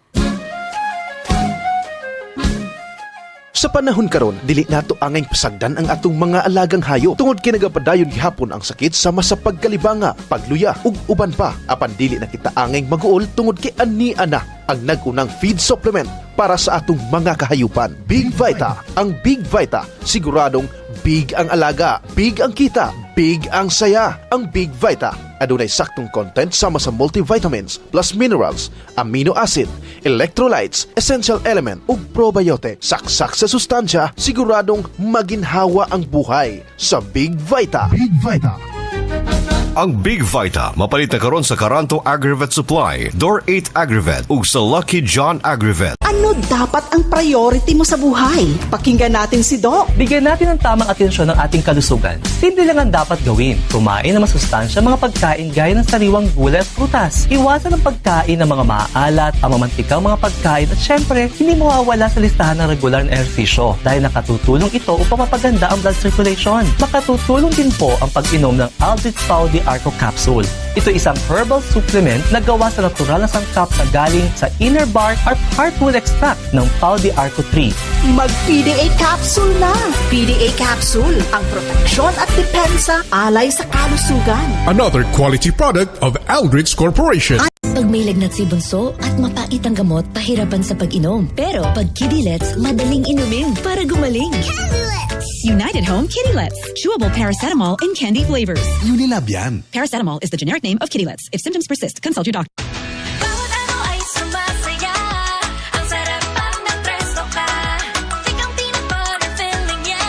Sa panahon karon, dili nato angay pasagdan ang atong mga alagang hayop tungod kay nagapadayon gihapon ang sakit sama sa pagkalibanga, pagluya ug uban pa. Apan dili na kita angay maguol tungod kay ani ana ang nagunang feed supplement para sa atong mga kahayupan. Big Vita. Ang Big Vita siguradong big ang alaga, big ang kita, big ang saya. Ang Big Vita adunay saktong content sama sa multivitamins plus minerals, amino acid, electrolytes, essential element ug probiotic. Saksak sa sustansya, siguradong maginhawa ang buhay sa Big Vita. Big Vita. Ang Big Vita mapalit na karon sa Karanto Agrivet Supply, Door 8 Agrivet ug sa Lucky John Agrivet. Ano dapat ang priority mo sa buhay? Pakinggan natin si Doc. Bigyan natin ng tamang atensyon ng ating kalusugan. Simple lang ang dapat gawin. Kumain ng masustansya mga pagkain gaya ng sariwang gulay at prutas. Iwasan ang pagkain ng mga maalat, mamantikang mga pagkain at syempre, hindi mawawala sa listahan ng regular na ehersisyo dahil nakatutulong ito upang mapaganda ang blood circulation. Makatutulong din po ang pag-inom ng Aldrich Paudi Arco Capsule. Ito isang herbal supplement na gawa sa natural na sangkap na galing sa inner bark at heartwood extract ng Paudi Arco tree. Mag-PDA Capsule na! PDA Capsule, ang proteksyon at depensa alay sa kalusugan. Another quality product of Aldrich Corporation. Pag may lagnat si Bunso at mapait ang gamot, pahirapan sa pag-inom. Pero pag Kidilets, madaling inumin para gumaling. United Home Kidilets. Chewable paracetamol in candy flavors. Unilab yan. Paracetamol is the generic name of Kidilets. If symptoms persist, consult your doctor. Bawat ano ay sumasaya. Ang sarap pag nag-presto ka. Tikang peanut butter filling niya.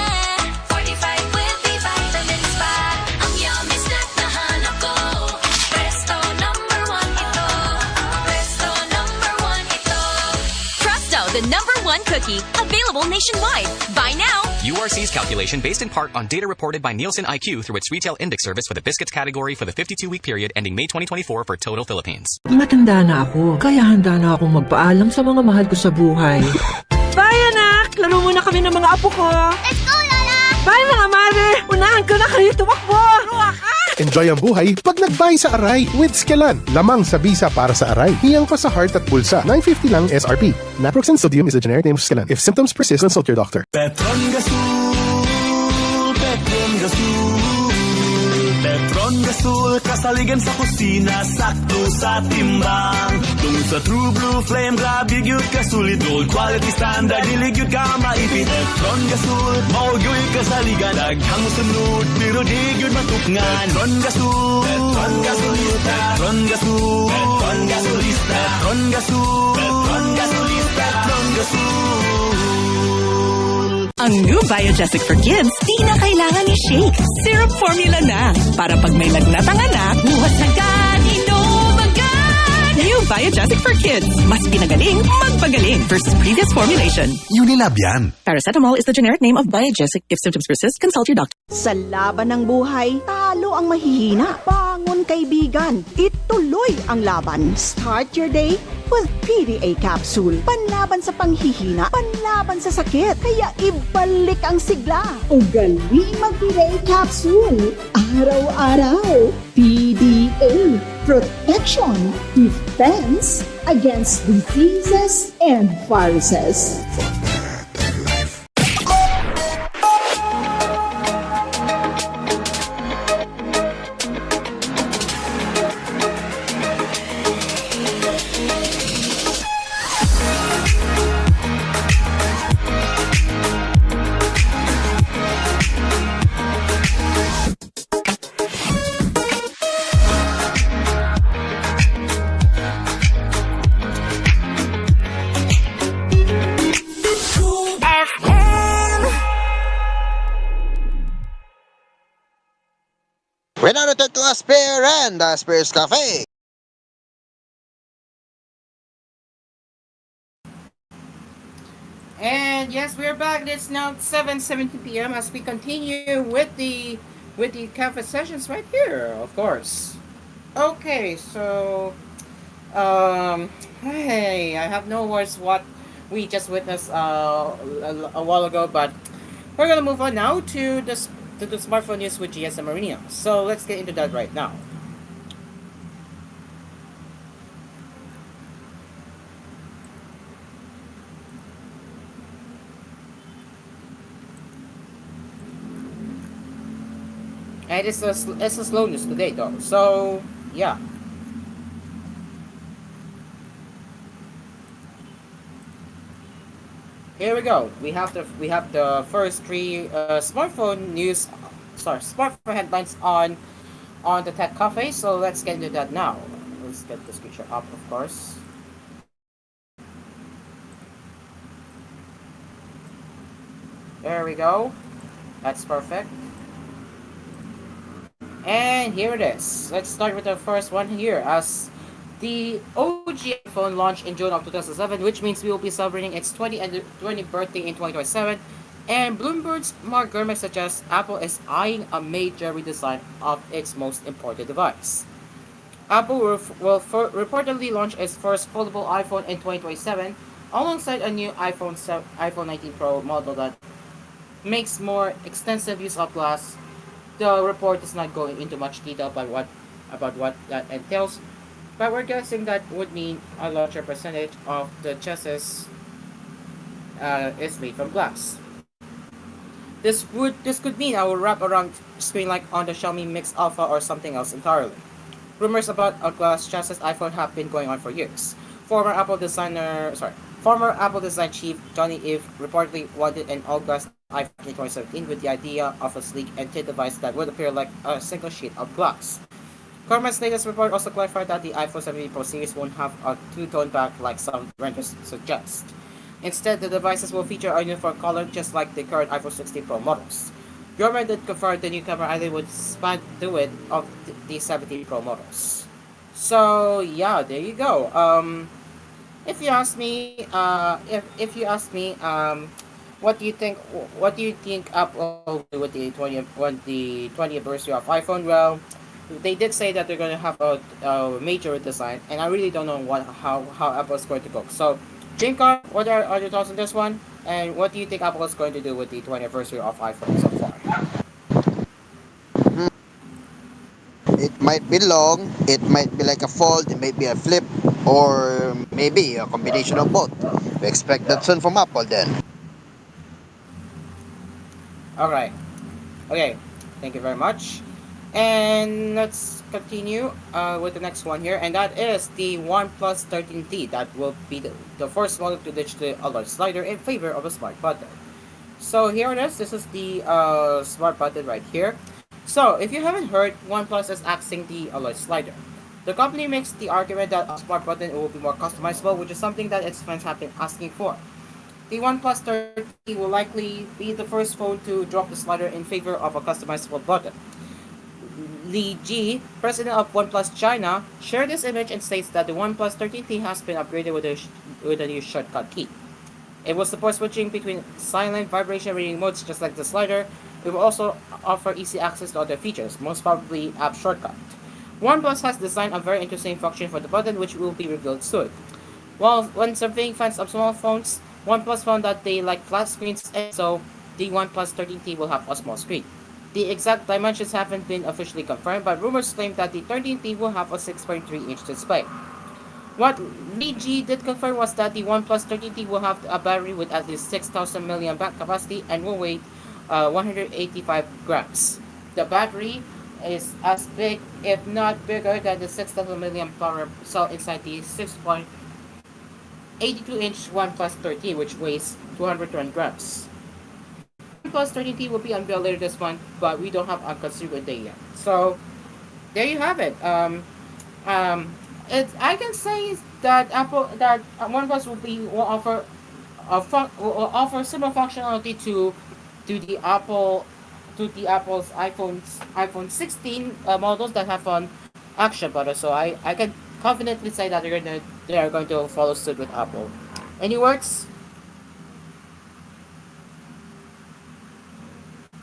45 with B vitamins pa. Ang yummy snack na hanap ko. Presto number 1 ito. Presto number 1 ito. Presto, the #1 cookie. Available nationwide. Buy now. URC's calculation based in part on data reported by Nielsen IQ through its retail index service for the biscuits category for the 52-week period ending May 2024 for total Philippines. Matanda na ako, kaya handa na akong magpaalam sa mga mahal ko sa buhay. Bye, anak! Laro muna kami ng mga apo ko. Let's go, Lola! Bye, mga mother! Unahan ko na kayo tumakbo! Ruwa ka! Enjoy ang buhay pag nag-buy sa Aray with Skelan. Lamang sa bisa para sa Aray. Hiyang pa sa heart at bulsa. $9.50 lang SRP. Naproxen sodium is a generic name of Skelan. If symptoms persist, consult your doctor. Petron Gasul, Petron Gasul. Petron Gasol, kasaligan sa kusina, sakto sa timbang. Tungod sa True Blue Flame, grabe yun kasulit. Gold quality standard, dilig yun ka maipit. Petron Gasol, maugoy kasaligan. Daghang sunod, pero di yun matukngan. Petron Gasol, Petron Gasolista, Petron Gasol, Petron Gasolista, Petron Gasol, Petron Gasolista, Petron Gasol. Ang new Biogesic for Kids, di na kailangan ni shake. Syrup formula na. Para pag may lagnat ang anak, buhat agad, inom agad. New Biogesic for Kids. Mas pinagaling, magpagaling versus previous formulation. Unilab yan. Paracetamol is the generic name of Biogesic. If symptoms persist, consult your doctor. Sa laban ng buhay, talo ang mahihina. Bangon kaibigan, ituloy ang laban. Start your day with PDA Capsule. Panlaban sa panghihina, panlaban sa sakit. Kaya ibalik ang sigla. Ugaling mag-PDA Capsule. Araw-araw. PDA. Protection. Defense against diseases and viruses. We're now returned to Asphere and Asphere's Cafe. And yes, we're back. It's now 7:70 p.m. as we continue with the cafe sessions right here, of course. Okay, so hey, I have no words what we just witnessed a while ago, but we're gonna move on now to the smartphone news with GSM Marino. So let's get into that right now. And it's a slow news today though. So yeah. Here we go. We have the first three smartphone headlines on the Tech Cafe. So let's get into that now. Let's get the screenshot up, of course. There we go. That's perfect. And here it is. Let's start with the first one here. As the OG iPhone launched in June of 2007, which means we will be celebrating its 20th birthday in 2027. And Bloomberg's Mark Gurman suggests Apple is eyeing a major redesign of its most important device. Apple will reportedly launch its first foldable iPhone in 2027, alongside a new iPhone 19 Pro model that makes more extensive use of glass. The report is not going into much detail about what that entails, but we're guessing that would mean a larger percentage of the chassis is made from glass. This could mean I will wrap around screen like on the Xiaomi Mix Alpha or something else entirely. Rumors about a glass chassis iPhone have been going on for years. Former Apple design chief Johnny Ive reportedly wanted an all-glass iPhone in 2017 with the idea of a sleek and thin device that would appear like a single sheet of glass. Gurman's latest report also clarified that the iPhone 17 Pro series won't have a two-tone back like some renders suggest. Instead, the devices will feature a uniform color just like the current iPhone 16 Pro models. Gurman did confirm the new camera idea would span the width of the 17 Pro models. So yeah, there you go. If you ask me, what do you think Apple will do with the 20th anniversary of iPhone? Well, they did say that they're going to have a major redesign, and I really don't know how Apple is going to go. So, Jinka, what are your thoughts on this one? And what do you think Apple is going to do with the 20th anniversary of iPhone so far? It might be long, it might be like a fold, it might be a flip, or maybe a combination of both. We expect that soon from Apple then. Alright. Okay, thank you very much. And let's continue with the next one here, and that is the OnePlus 13T. That will be the first model to ditch the alert slider in favor of a smart button. So here it is. This is the smart button right here. So if you haven't heard, OnePlus is axing the alert slider. The company makes the argument that a smart button will be more customizable, which is something that its fans have been asking for. The OnePlus 13T will likely be the first phone to drop the slider in favor of a customizable button. Li Ji, president of OnePlus China, shared this image and states that the OnePlus 13T has been upgraded with a new shortcut key. It will support switching between silent vibration reading modes just like the slider. It will also offer easy access to other features, most probably app shortcut. OnePlus has designed a very interesting function for the button which will be revealed soon. While when surveying fans of small phones, OnePlus found that they like flat screens, and so the OnePlus 13T will have a small screen. The exact dimensions haven't been officially confirmed, but rumors claim that the 13T will have a 6.3-inch display. What Li Ji did confirm was that the OnePlus 13T will have a battery with at least 6,000 mAh capacity and will weigh 185 grams. The battery is as big, if not bigger, than the 6,000 mAh cell inside the 6.82-inch OnePlus 13, which weighs 220 grams. OnePlus 13T will be unveiled later this month, but we don't have a consumer day yet. So there you have it. I can say that OnePlus will offer similar functionality to the Apple's iPhone 16 models that have an action button. So I can confidently say that they are going to follow suit with Apple. Any words?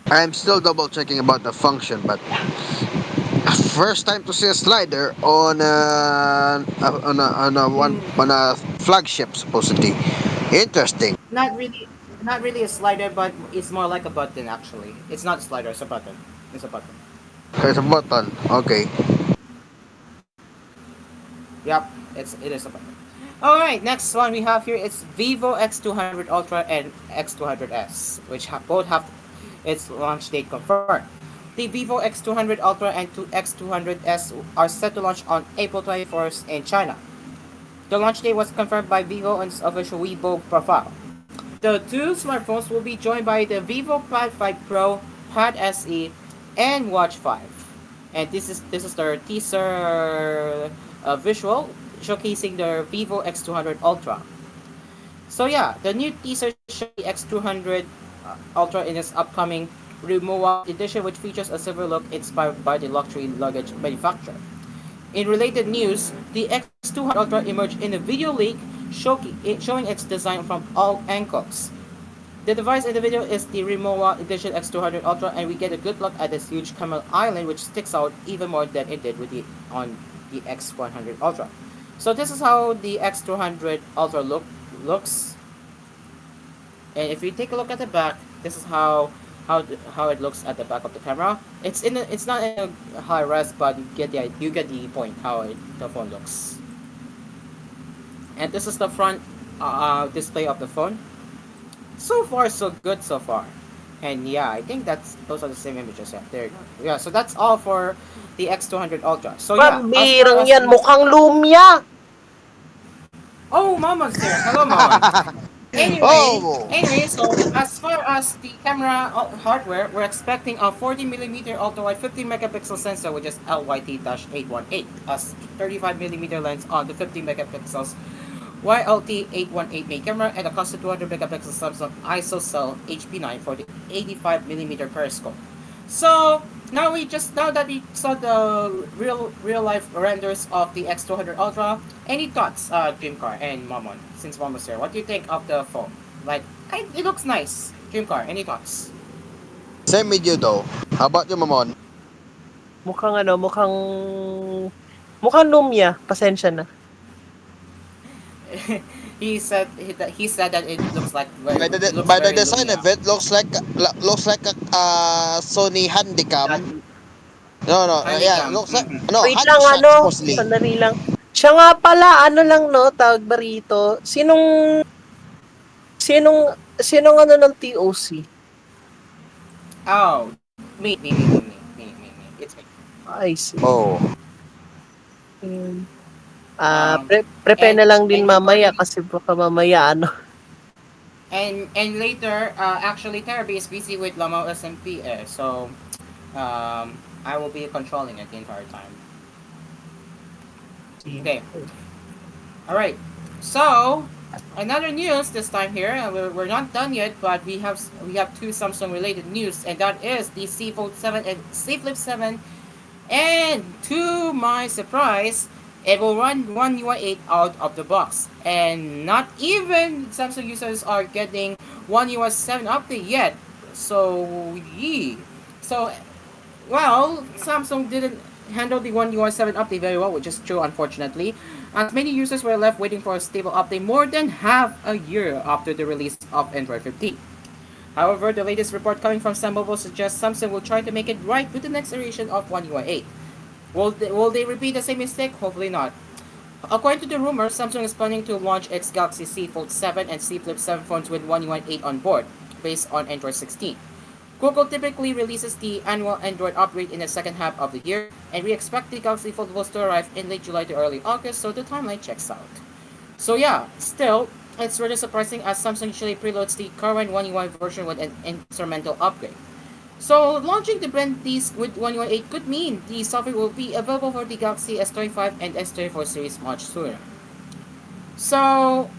I'm still double checking about the function, but first time to see a slider on a flagship supposedly. Interesting. Not really a slider, but it's more like a button actually. It's not a slider, it's a button. It's a button. There's a button. Okay. Yep, it is a button. All right, next one we have here is Vivo X200 Ultra and X200s, which both have its launch date confirmed. The Vivo X200 Ultra and X200s are set to launch on April 24th in China. The launch date was confirmed by Vivo on its official Weibo profile. The two smartphones will be joined by the Vivo Pad 5 Pro, Pad SE, and Watch 5. And this is their teaser visual showcasing the Vivo X200 Ultra. So yeah, the new teaser shows the X200 Ultra in its upcoming Rimowa edition, which features a silver look inspired by the luxury luggage manufacturer. In related news, the X200 Ultra emerged in a video leak showing its design from all angles. The device in the video is the Rimowa Edition X200 Ultra, and we get a good look at this huge camel island, which sticks out even more than it did on the X100 Ultra. So this is how the X200 Ultra looks, and if you take a look at the back, this is how it looks at the back of the camera. It's not in a high res, but you get the point how the phone looks. And this is the front display of the phone. So far, so good so far. And yeah, I think those are the same images. Yeah, there you go. Yeah, so that's all for the X200 Ultra. So yeah, Pambirang yan, mukhang lumya. Oh, Mama's there. Hello, Mama. Anyway, so as far as the camera hardware, we're expecting a 40mm ultra-wide 50 megapixel sensor, which is LYT-818, a 35mm lens on the 50 megapixels YLT-818 main camera, and a custom 200 megapixel Samsung ISOCELL HP9 for the 85mm periscope. So now that we saw the real life renders of the X200 Ultra, any thoughts, Dreamcar and Momon? Since Mom was here, what do you think of the phone? It looks nice. Dreamcar, any thoughts? Same with you though. How about you, Mamon? Mukhang lumya. Pasensya na. he said that it looks like by the design of it looks like a Sony Handycam. Yeah, looks like Wait lang, sandali lang. Siya nga pala, tawag ba rito? Sinong ng TOC? Oh, me. It's me. I see. Oh. Hmm. Um, Prepare and na lang din and mamaya regarding kasi baka mamaya ano. and later, actually, Terry is busy with Lamo SMP, so I will be controlling it the entire time. Okay, all right. So another news this time here. We're not done yet, but we have two Samsung related news, and that is the C Fold 7 and C Flip 7. And to my surprise, it will run One UI 8 out of the box. And not even Samsung users are getting One UI 7 update yet. So, yee. So, well, Samsung didn't handle the One UI 7 update very well, which is true, unfortunately, as many users were left waiting for a stable update more than half a year after the release of Android 15. However, the latest report coming from Sun Mobile suggests Samsung will try to make it right with the next iteration of One UI 8. Will they repeat the same mistake? Hopefully not. According to the rumors, Samsung is planning to launch its Galaxy Z Fold 7 and Z Flip 7 phones with One UI 8 on board, based on Android 16. Google typically releases the annual Android upgrade in the second half of the year, and we expect the Galaxy Foldables to arrive in late July to early August, so the timeline checks out. So yeah, still, it's really surprising as Samsung usually preloads the current One UI version with an instrumental upgrade. So launching the brand these with One UI 8 could mean the software will be available for the Galaxy S25 and S24 series much sooner. So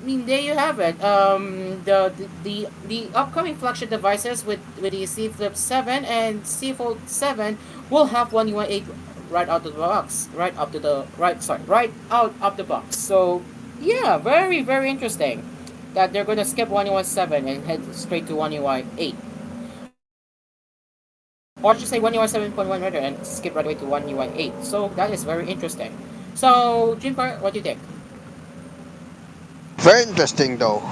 I mean, there you have it. The upcoming flagship devices with the C Flip 7 and C Fold 7 will have One UI 8 right out of the box, right out of the box. So yeah, very very interesting that they're gonna skip One UI 7 and head straight to One UI 8. Or just say One UI 7.1 rather and skip right away to One UI 8. So that is very interesting. So Jim Carr, what do you think? Very interesting though.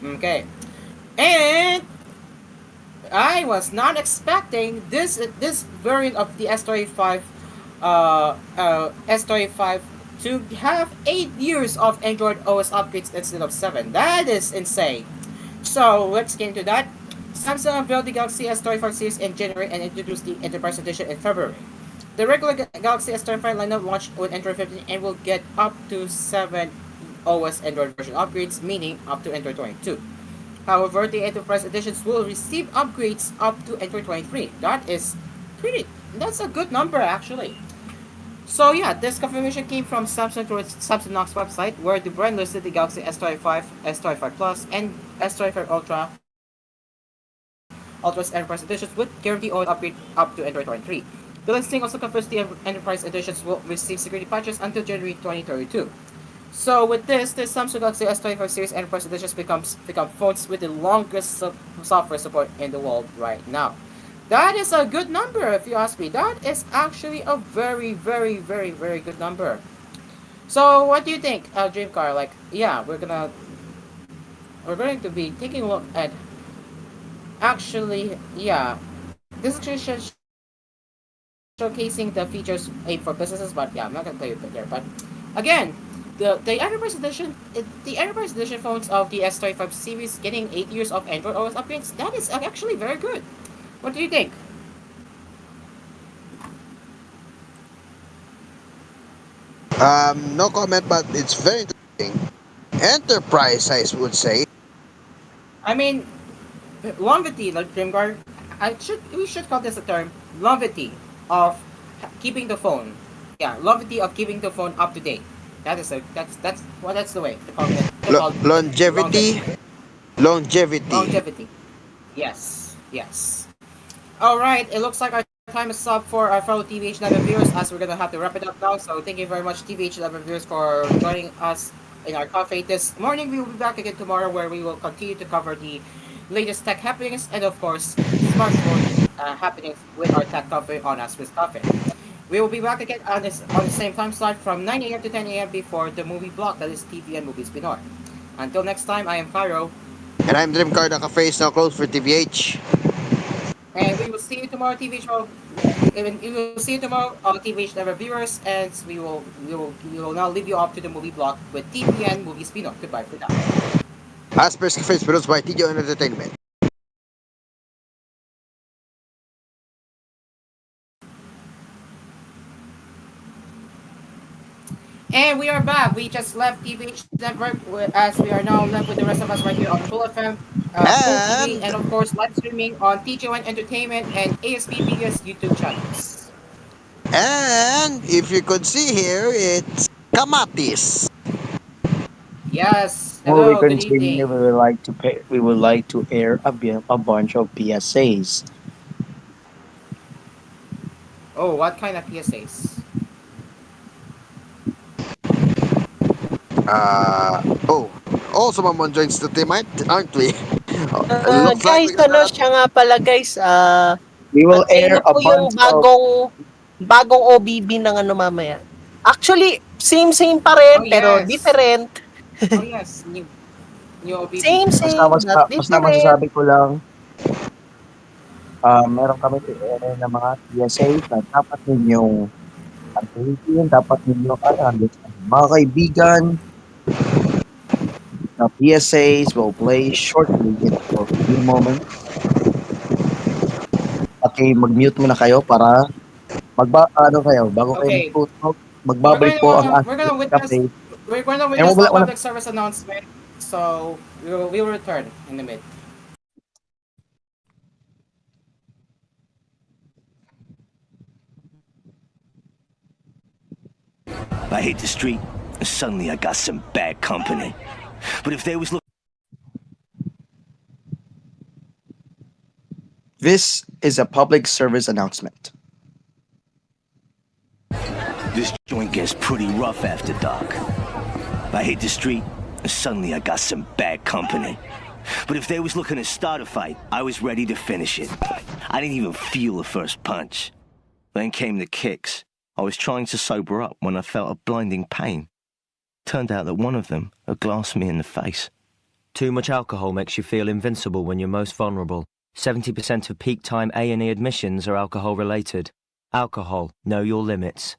Okay. And I was not expecting this variant of the S35 S35 to have 8 years of Android OS upgrades instead of 7. That is insane. So let's get into that. Samsung unveiled the Galaxy S35 series in January and introduced the Enterprise Edition in February. The regular Galaxy S35 lineup launched with Android 15 and will get up to 7 OS Android version upgrades, meaning up to Android 22. However, the Enterprise Editions will receive upgrades up to Android 23. That's a good number actually. So yeah, this confirmation came from Samsung through its Samsung website, where the brand listed the Galaxy S25, S25 Plus, and S25 Ultra's Enterprise Editions with guarantee OS upgrade up to Android 23. The listing also confirms the Enterprise Editions will receive security patches until January 2032. So with this, the Samsung Galaxy S25 series Enterprise Editions become phones with the longest software support in the world right now. That is a good number, if you ask me. That is actually a very, very, very, very good number. So what do you think, Dreamcar? Like, yeah, we're going to be taking a look at actually, yeah, this is actually showcasing the features aimed for businesses, but yeah, I'm not gonna play with it there. But again, the Enterprise Edition phones of the S25 series getting 8 years of Android OS upgrades. That is actually very good. What do you think? No comment, but it's very interesting. Enterprise, I would say. I mean, longevity, like Dreamguard. We should call this a term, longevity of keeping the phone. Yeah, longevity of keeping the phone up to date. That's the way to call it. Longevity. Longevity. Longevity. Longevity. Yes. Yes. All right. It looks like our time is up for our fellow TVH 11 viewers, as we're gonna have to wrap it up now. So thank you very much, TVH 11 viewers, for joining us in our cafe this morning. We will be back again tomorrow, where we will continue to cover the latest tech happenings and, of course, smartphone happenings with our tech cafe on Asphere Cafe. We will be back again on the same time slot from 9 a.m. to 10 a.m. before the movie block, that is TV and Movies Pinoy. Until next time, I am Pyro. And I'm Dream Car. The cafe is now closed for TVH. And we will see you tomorrow, TVH. We will see you tomorrow, TVH Never viewers, and we will now leave you off to the movie block with TV and Movies Pinoy. Goodbye for now. Asper's Cafe is produced by TJ Entertainment. And we are back. We just left TVH Network as we are now left with the rest of us right here on Full FM, Full TV, And and of course live streaming on TJ1 Entertainment and ASPBS YouTube channels. if you could see here, it's Kamatis. Yes. Before we Hello. Good continue, evening. we would like to air a bunch of PSAs. Oh, what kind of PSAs? Oh, someone joins the team, aren't we? Looks like Guys, we're gonna. siya nga pala guys, We will antayin air niyo a po yung bunch of bagong OBB ng mamaya. Actually, same pa rin, Oh pero yes. different. Oh yes. New OBB. Same, but basta different. masasabi ko lang, meron kami i-air na mga PSA na dapat ninyong antayin, dapat ninyong understand. Mga kaibigan, the PSAs will play shortly in for a few moments. Okay, mag-mute muna kayo para bago kayo Okay. magtutok, magbabalik po ang We're Asphere gonna witness. Cafe. We're gonna Eh, witness wala, a wala. public service announcement. So we will return in a minute. I hit the street, and suddenly I got some bad company. But if they was looking... This is a public service announcement. This joint gets pretty rough after dark. I hit the street, and suddenly I got some bad company. But if they was looking to start a fight, I was ready to finish it. I didn't even feel the first punch. Then came the kicks. I was trying to sober up when I felt a blinding pain. Turned out that one of them had glassed me in the face. Too much alcohol makes you feel invincible when you're most vulnerable. 70% of peak time A&E admissions are alcohol-related. Alcohol, know your limits.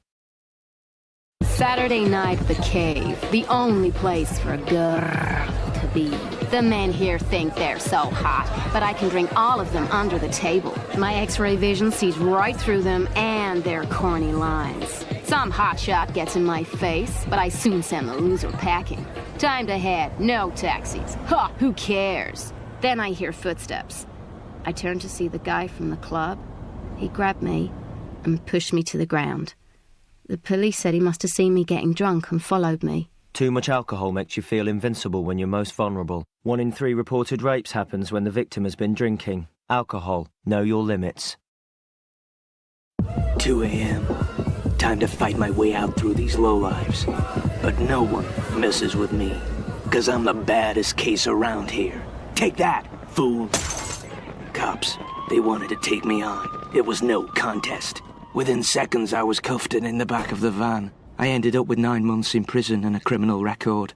Saturday night at the cave, the only place for a girl to be. The men here think they're so hot, but I can drink all of them under the table. My X-ray vision sees right through them and their corny lines. Some hotshot gets in my face, but I soon send the loser packing. Time to head, no taxis. Ha, who cares? Then I hear footsteps. I turn to see the guy from the club. He grabbed me and pushed me to the ground. The police said he must have seen me getting drunk and followed me. Too much alcohol makes you feel invincible when you're most vulnerable. 1 in 3 reported rapes happens when the victim has been drinking. Alcohol, know your limits. 2 a.m. Time to fight my way out through these lowlives. But no one messes with me, 'cause I'm the baddest case around here. Take that, fool! Cops, they wanted to take me on. It was no contest. Within seconds, I was cuffed and in the back of the van. I ended up with 9 months in prison and a criminal record.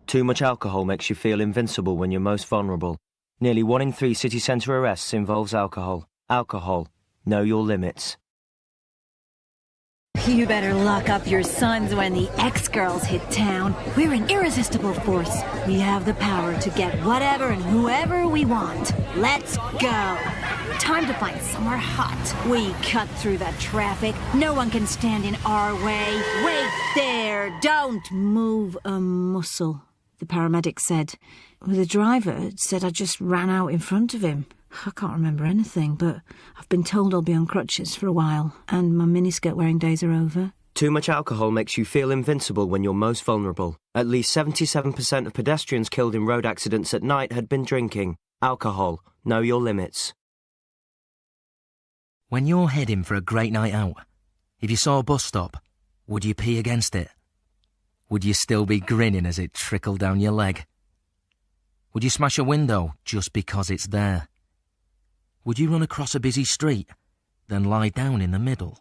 Too much alcohol makes you feel invincible when you're most vulnerable. Nearly 1 in 3 city centre arrests involves alcohol. Alcohol, know your limits. You better lock up your sons when the ex-girls hit town. We're an irresistible force. We have the power to get whatever and whoever we want. Let's go. Time to find somewhere hot. We cut through the traffic. No one can stand in our way. Wait there. Don't move a muscle, the paramedic said. The driver said I just ran out in front of him. I can't remember anything, but I've been told I'll be on crutches for a while, and my miniskirt wearing days are over. Too much alcohol makes you feel invincible when you're most vulnerable. At least 77% of pedestrians killed in road accidents at night had been drinking. Alcohol, know your limits. When you're heading for a great night out, if you saw a bus stop, would you pee against it? Would you still be grinning as it trickled down your leg? Would you smash a window just because it's there? Would you run across a busy street, then lie down in the middle?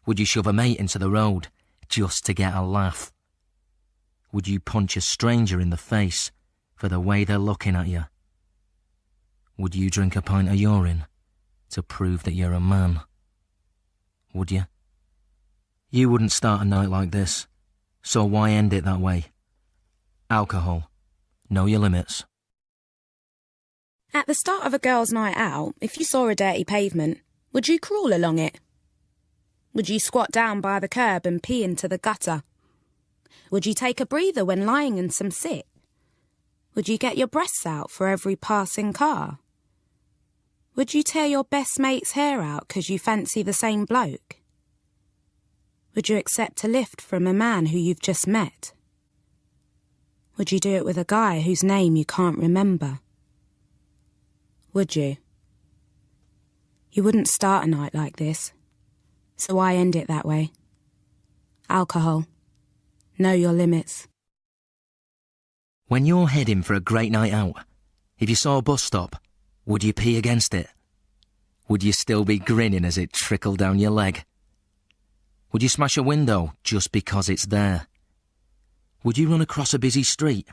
Would you shove a mate into the road just to get a laugh? Would you punch a stranger in the face for the way they're looking at you? Would you drink a pint of urine to prove that you're a man? Would you? You wouldn't start a night like this, so why end it that way? Alcohol. Know your limits. At the start of a girl's night out, if you saw a dirty pavement, would you crawl along it? Would you squat down by the curb and pee into the gutter? Would you take a breather when lying in some sit? Would you get your breasts out for every passing car? Would you tear your best mate's hair out 'cause you fancy the same bloke? Would you accept a lift from a man who you've just met? Would you do it with a guy whose name you can't remember? Would you? You wouldn't start a night like this, so why end it that way? Alcohol. Know your limits. When you're heading for a great night out, if you saw a bus stop, would you pee against it? Would you still be grinning as it trickled down your leg? Would you smash a window just because it's there? Would you run across a busy street,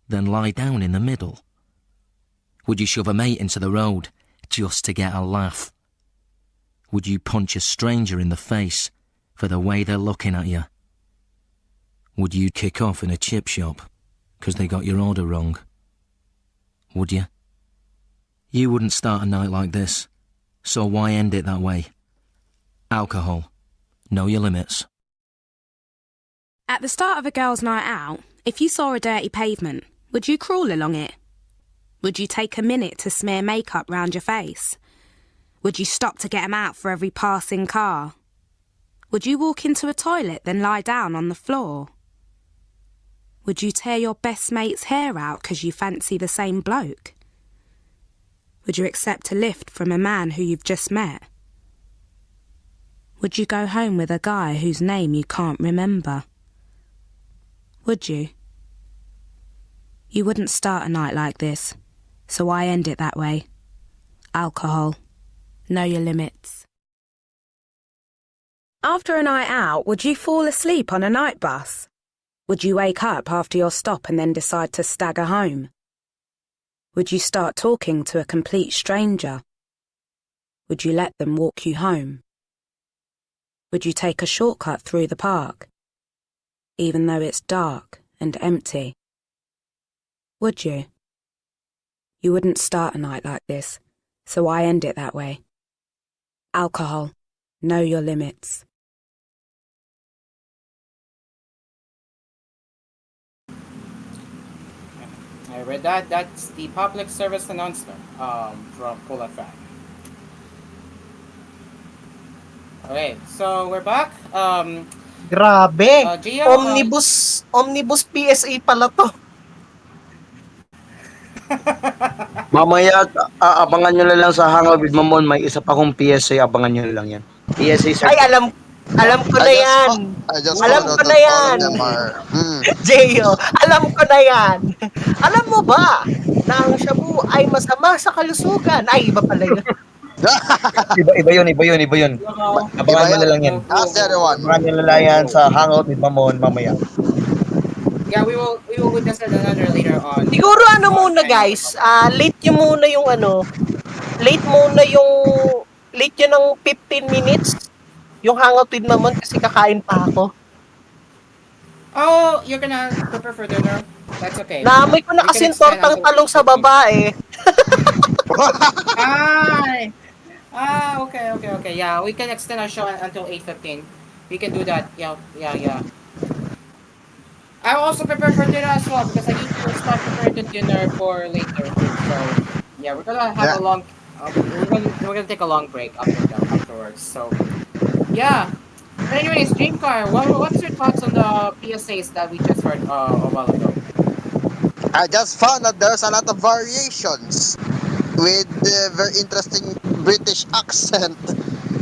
then lie down in the middle? Would you shove a mate into the road just to get a laugh? Would you punch a stranger in the face for the way they're looking at you? Would you kick off in a chip shop 'cause they got your order wrong? Would you? You wouldn't start a night like this, so why end it that way? Alcohol. Know your limits. At the start of a girl's night out, if you saw a dirty pavement, would you crawl along it? Would you take a minute to smear makeup round your face? Would you stop to get 'em out for every passing car? Would you walk into a toilet then lie down on the floor? Would you tear your best mate's hair out 'cause you fancy the same bloke? Would you accept a lift from a man who you've just met? Would you go home with a guy whose name you can't remember? Would you? You wouldn't start a night like this, so why end it that way? Alcohol. Know your limits. After a night out, would you fall asleep on a night bus? Would you wake up after your stop and then decide to stagger home? Would you start talking to a complete stranger? Would you let them walk you home? Would you take a shortcut through the park, even though it's dark and empty? Would you? You wouldn't start a night like this, so why end it that way? Alcohol. Know your limits. I read that. That's the public service announcement from Cool FM. Okay, so we're back. Grabe. Gia, Omnibus PSA pala to. Mamaya, abangan nyo na lang sa Hangout with Mamon. May isa pa kong PSA, abangan nyo na lang yan. PSA Ay, alam ko na yan. Alam ko na yan. Jeyo, alam ko na yan. Alam mo ba na ang shabu ay masama sa kalusugan? Ay, iba pala yun. Iba yun. Abangan mo na lang yan. Abangan nyo na lang yan sa Hangout with Mamon mamaya. Yeah, we will witness another later on. Siguro muna guys, late yun ng 15 minutes yung Hangout with Mamon kasi kakain pa ako. Oh, you're gonna prepare for dinner? That's okay. Naamoy ko na kasi tortang talong sa babae. Okay. Yeah, we can extend our show until 8:15. We can do that. Yeah. I also prepare for dinner as well because I need to start preparing the dinner for later. So yeah, we're gonna have a long. We're gonna take a long break afterwards. So yeah. But anyways, Dreamcar, what's your thoughts on the PSAs that we just heard a while ago? I just found that there's a lot of variations with very interesting British accent.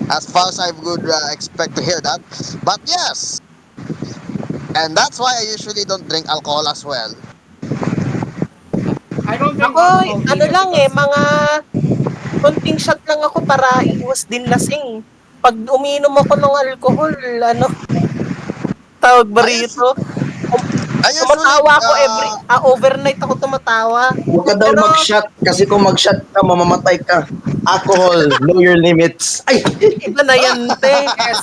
As far as I would expect to hear that, but yes. And that's why I usually don't drink alcohol as well. I don't drink alcohol mga konting shot lang ako para iwas din lasing. Pag uminom ako ng alcohol, tawag ba rito? Tumatawa ako overnight ako tumatawa. Huwag ka daw mag-shot kasi kung mag-shot ka, mamamatay ka. Alcohol, know your limits. Ay! Iba na yan, te. Yes.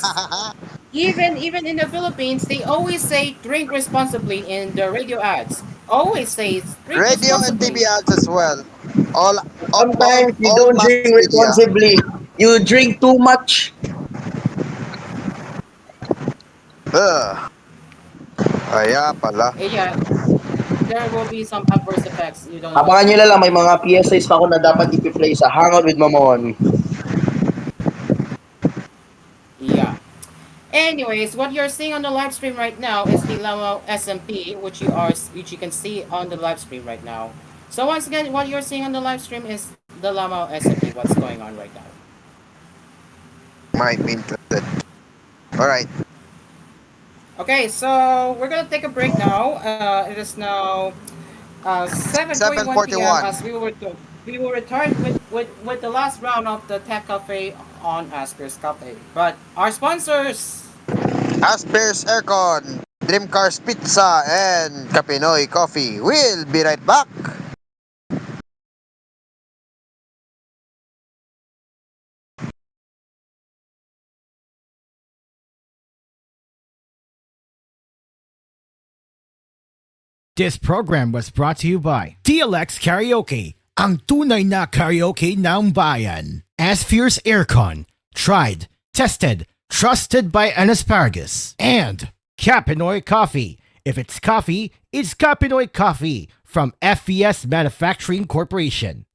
Even in the Philippines, they always say drink responsibly in the radio ads. Always say drink radio and TV ads as well. Sometimes you don't drink responsibly. You drink too much. Kaya pala. Yeah, there will be some adverse effects. You don't know. Abangan nyo na lang, may mga PSAs pa ako na dapat i-play sa Hangout with Mamon. Yeah. Anyways, what you're seeing on the live stream right now is the Lamo SMP, which you can see on the live stream right now. So once again, what you're seeing on the live stream is the Lamo SMP. What's going on right now? Might be interested. Alright. Okay, so we're gonna take a break now. It is now 7:41 p.m. as we will return with the last round of the Tech Cafe on Asphere's Cafe. But our sponsors: Asphere's Aircon, Dream Cars Pizza, and Kapinoy Coffee. We'll be right back. This program was brought to you by TLX Karaoke, ang tunay na karaoke ng bayan. Asphere's Aircon, tried, tested, trusted by an asparagus. And Kapinoy Coffee. If it's coffee, it's Kapinoy Coffee from FVS Manufacturing Corporation.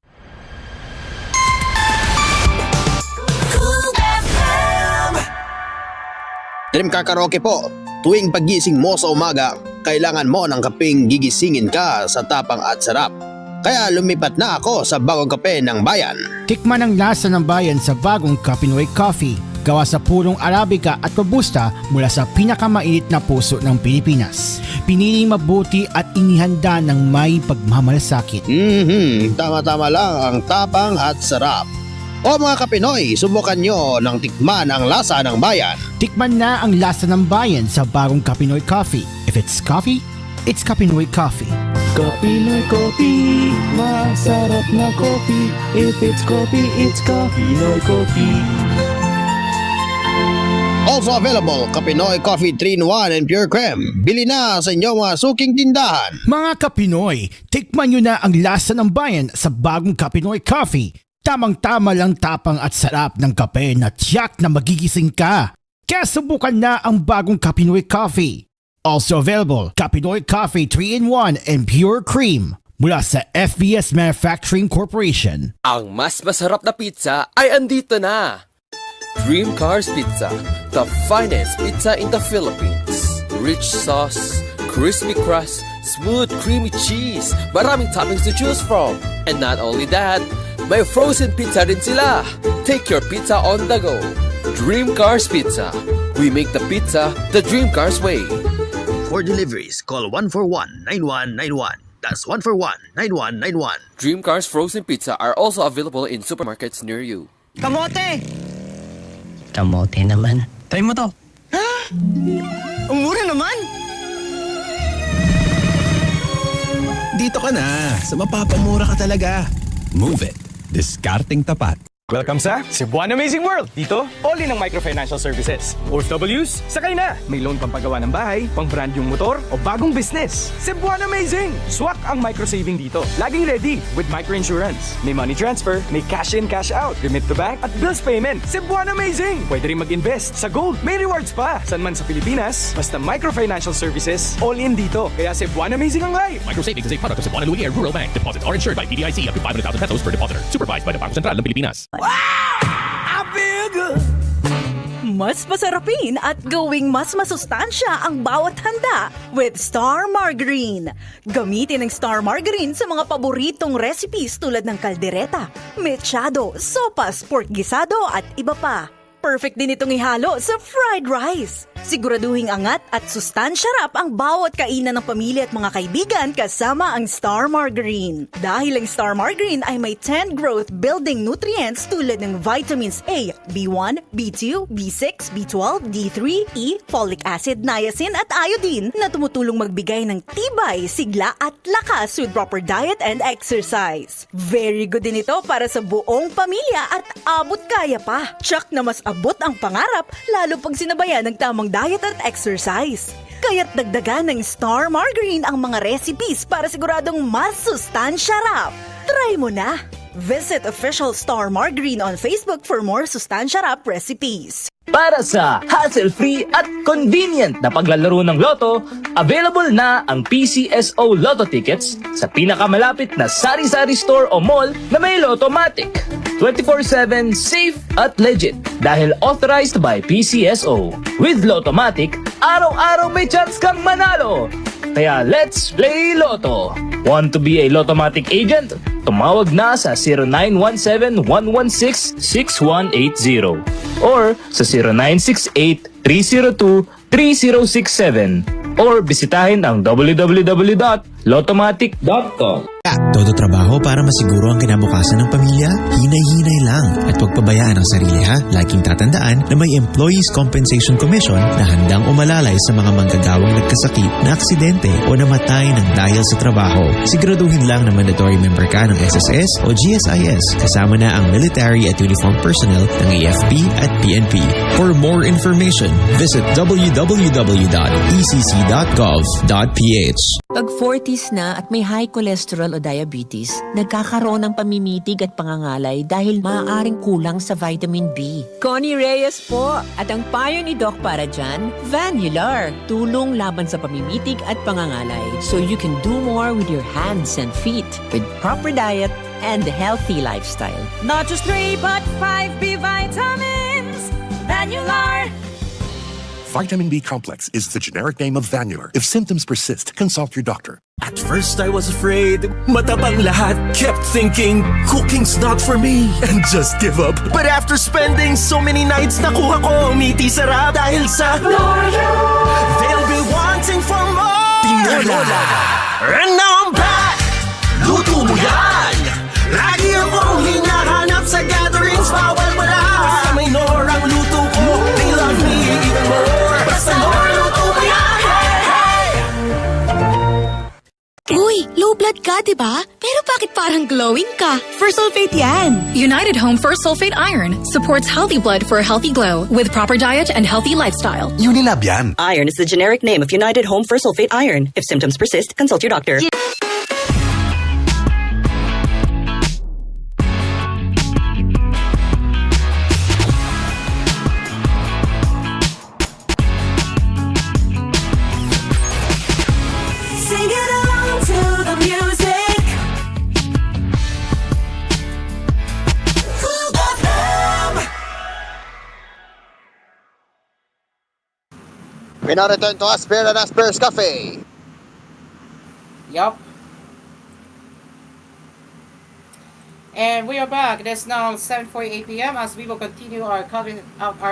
Dream Car Karaoke po. Tuwing paggising mo sa umaga, kailangan mo ng kapeng gigisingin ka sa tapang at sarap. Kaya lumipat na ako sa bagong kape ng bayan. Tikman ang lasa ng bayan sa bagong Kapinoy Coffee. Gawa sa purong Arabica at Robusta mula sa pinakamainit na puso ng Pilipinas. Piniling mabuti at inihanda ng may pagmamalasakit. Tama-tama lang ang tapang at sarap. O mga Kapinoy, subukan nyo ng tikman ang lasa ng bayan. Tikman na ang lasa ng bayan sa bagong Kapinoy Coffee. If it's coffee, it's Kapinoy Coffee. Kapinoy Coffee, masarap na coffee. If it's coffee, it's Kapinoy Coffee. Also available, Kapinoy Coffee 3-in-1 and Pure Creme. Bili na sa inyong mga suking tindahan. Mga Kapinoy, tikman nyo na ang lasa ng bayan sa bagong Kapinoy Coffee. Tamang-tama lang tapang at sarap ng kape na tiyak na magigising ka. Kaya subukan na ang bagong Kapinoy Coffee. Also available, Kapinoy Coffee 3-in-1 and Pure Cream mula sa FVS Manufacturing Corporation. Ang mas masarap na pizza ay andito na! Dream Cars Pizza, the finest pizza in the Philippines. Rich sauce, crispy crust, smooth creamy cheese, maraming toppings to choose from. And not only that, may frozen pizza din sila. Take your pizza on the go. Dream Cars Pizza. We make the pizza the Dream Cars way. For deliveries, call 141-9191. That's 141-9191. Dream Cars Frozen Pizza are also available in supermarkets near you. Kamote! Kamote naman. Try mo to. Ha? Ang mura naman! Dito ka na. Sa mapapamura ka talaga. Move it. Discarding tapat. Welcome sa Cebuan Amazing World! Dito, all-in ang microfinancial services. OFWs, sakay na! May loan pampagawa ng bahay, pang-brand yung motor, o bagong business. Cebuan Amazing! Swak ang microsaving dito. Laging ready with microinsurance. May money transfer, may cash in, cash out, remit to bank, at bills payment. Cebuan Amazing! Pwede rin mag-invest sa gold. May rewards pa! San man sa Pilipinas, basta microfinancial services, all-in dito. Kaya Cebuan Amazing ang life! Microsavings is a product of Cebuana Lumiere Rural Bank. Deposits are insured by BDIC up to 500,000 pesos per depositor. Supervised by the Bangko Sentral ng Pilipinas. I feel good. Mas masarapin at gawing mas masustansya ang bawat handa with Star Margarine. Gamitin ang Star Margarine sa mga paboritong recipes tulad ng kaldereta, mechado, sopas, pork gisado at iba pa. Perfect din itong ihalo sa fried rice. Siguraduhing angat at sustansyarap ang bawat kainan ng pamilya at mga kaibigan kasama ang Star Margarine. Dahil ang Star Margarine ay may 10 growth building nutrients tulad ng vitamins A, B1, B2, B6, B12, D3, E, folic acid, niacin at iodine na tumutulong magbigay ng tibay, sigla at lakas with proper diet and exercise. Very good din ito para sa buong pamilya at abot kaya pa. Tsak na mas abot ang pangarap lalo pag sinabayan ng tamang diet at exercise. Kaya't dagdagan ng Star Margarine ang mga recipes para siguradong mas sustansyarap. Try mo na! Visit official Star Margarine on Facebook for more sustansyarap recipes. Para sa hassle-free at convenient na paglalaro ng loto, available na ang PCSO Lotto tickets sa pinakamalapit na sari-sari store o mall na may Lottomatic. 24/7 safe at legit dahil authorized by PCSO. With Lottomatic, araw-araw may chance kang manalo. Kaya let's play Lotto. Want to be a Lottomatic agent? Tumawag na sa 0917-116-6180 or sa 0968-302-3067 or bisitahin ang www.lottomatic.com. Todo trabaho para masiguro ang kinabukasan ng pamilya? Hinay-hinay lang at huwag pabayaan ang sarili ha. Laging tatandaan na may Employees Compensation Commission na handang umalalay sa mga manggagawang nagkasakit na aksidente o namatay ng dahil sa trabaho. Siguraduhin lang na mandatory member ka ng SSS o GSIS kasama na ang military at uniformed personnel ng AFP at PNP. For more information, visit www.ecc.gov.ph. Pag 40s na at may high cholesterol o diabetes, nagkakaroon ng pamimitig at pangangalay dahil maaaring kulang sa vitamin B. Connie Reyes po, at ang payo ni Doc para dyan, Vanular. Tulong laban sa pamimitig at pangangalay so you can do more with your hands and feet with proper diet and a healthy lifestyle. Not just 3 but 5 B vitamins. Vanular. Vitamin B complex is the generic name of Vanular. If symptoms persist, consult your doctor. At first I was afraid, matabang lahat, kept thinking, cooking's not for me, and just give up. But after spending so many nights, nakuha ko miti sarap dahil sa Loyal. They'll be wanting for more. Tinola. And now I'm back. Luto mo yan. Lagi akong hinahanap sa gatherings, bawal wala. Basta may Nor ang luto ko, they love me even more. Basta Nor, luto mo yan. Hey, hey. Uy, low blood ka, di ba? Pero bakit parang glowing ka? First sulfate yan! United Home First Sulfate Iron supports healthy blood for a healthy glow with proper diet and healthy lifestyle. Unilab yan. Iron is the generic name of United Home First Sulfate Iron. If symptoms persist, consult your doctor. We now return to Asphere and Asphere's Cafe. Yup. And we are back. It is now 7:48 p.m. as we will continue our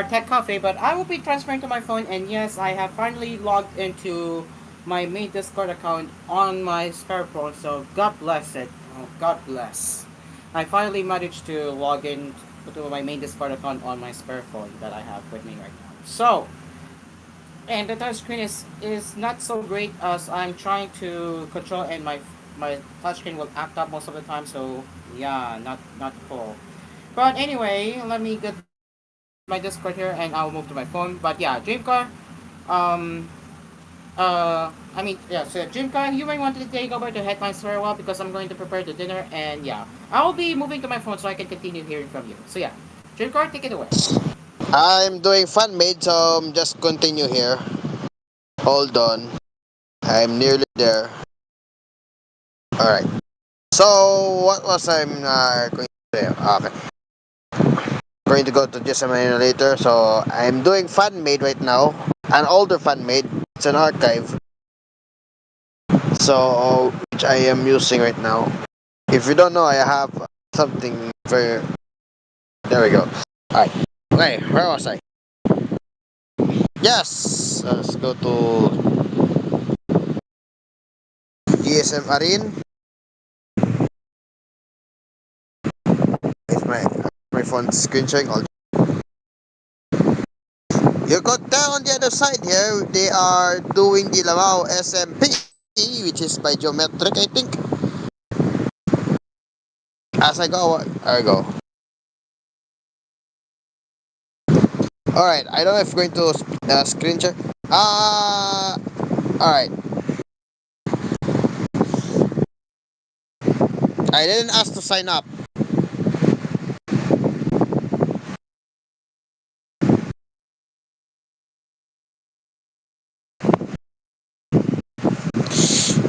tech cafe. But I will be transferring to my phone, and yes, I have finally logged into my main Discord account on my spare phone. So God bless it. Oh, God bless. I finally managed to log in to my main Discord account on my spare phone that I have with me right now. So. And the touchscreen is not so great as I'm trying to control, and my touchscreen will act up most of the time. So yeah, not cool. But anyway, let me get my Discord here, and I'll move to my phone. But yeah, Dreamcar, so Dreamcar, you might want to take over the headlines for a while because I'm going to prepare the dinner, and yeah, I'll be moving to my phone so I can continue hearing from you. So yeah, Dreamcar, take it away. I'm doing fan made, so just continue here. Hold on. I'm nearly there. Alright. So, what was I going to say? Okay. Going to go to GSM later. So, I'm doing fan made right now. An older fan made. It's an archive. So, which I am using right now. If you don't know, I have something very... There we go. Alright. Okay, where was I? Yes! Let's go to GSM Arin. It's my phone screen sharing. You could tell on the other side here, they are doing the Lamao SMP, which is by Geometric, I think. As I go, there we go. Alright, I don't know if I'm going to screen share. Alright. I didn't ask to sign up.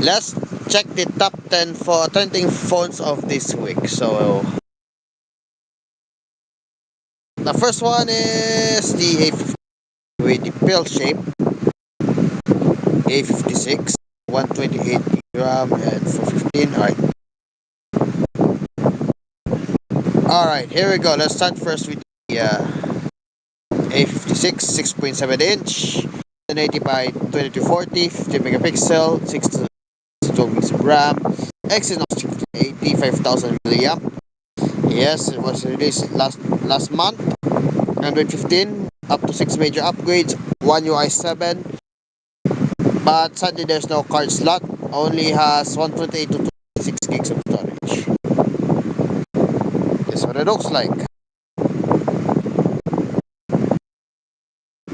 let's check the top 10 for trending phones of this week. So the first one is the A50 with the pill shape A56, 128 gram and 415. Alright, here we go. Let's start first with the A56, 6.7 inch, 1080 by 2240, 50 megapixel, 62 gigs of RAM, Exynos 1580, 5000 milliamp. Yes, it was released last month. Android 15, up to 6 major upgrades, One UI 7, but sadly there's no card slot, only has 128 to 26 gigs of storage. That's what it looks like.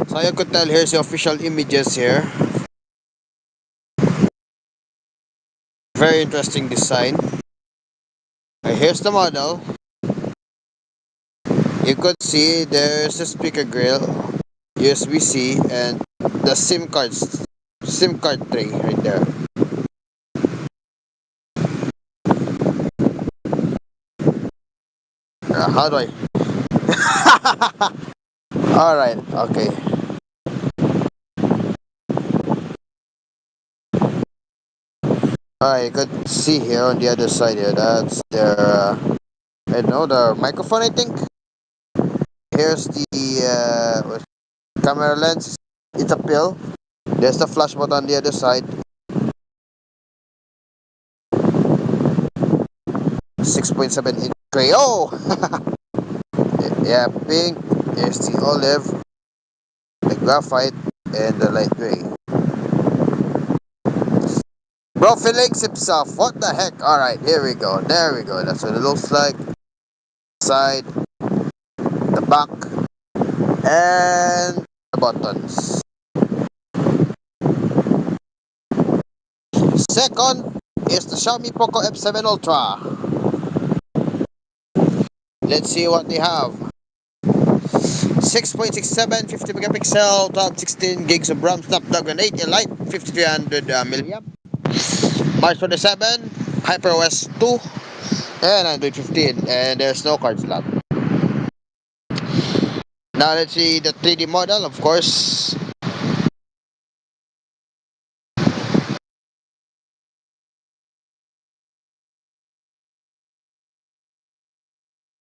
So you could tell, here's the official images here. Very interesting design. Here's the model. You could see there's a speaker grill, USB-C, and the SIM card tray right there. How do I? Alright, okay. Alright, you could see here on the other side here, that's their, I don't know, the microphone, I think. Here's the camera lens. It's a pill. There's the flash button on the other side. 6.7 inch gray. Oh! Yeah, pink. There's the olive, the graphite, and the light gray. Bro, Felix himself. What the heck? Alright, here we go. There we go. That's what it looks like. Side, the back, and the buttons. Second is the Xiaomi Poco F7 Ultra. Let's see what they have. 6.67, 50 megapixel, 1216 gigs of RAM, Snapdragon 8 Elite, 5300 milliamp. March 27, HyperOS 2, and Android 15, and there's no card slot. Now let's see the 3D model, of course.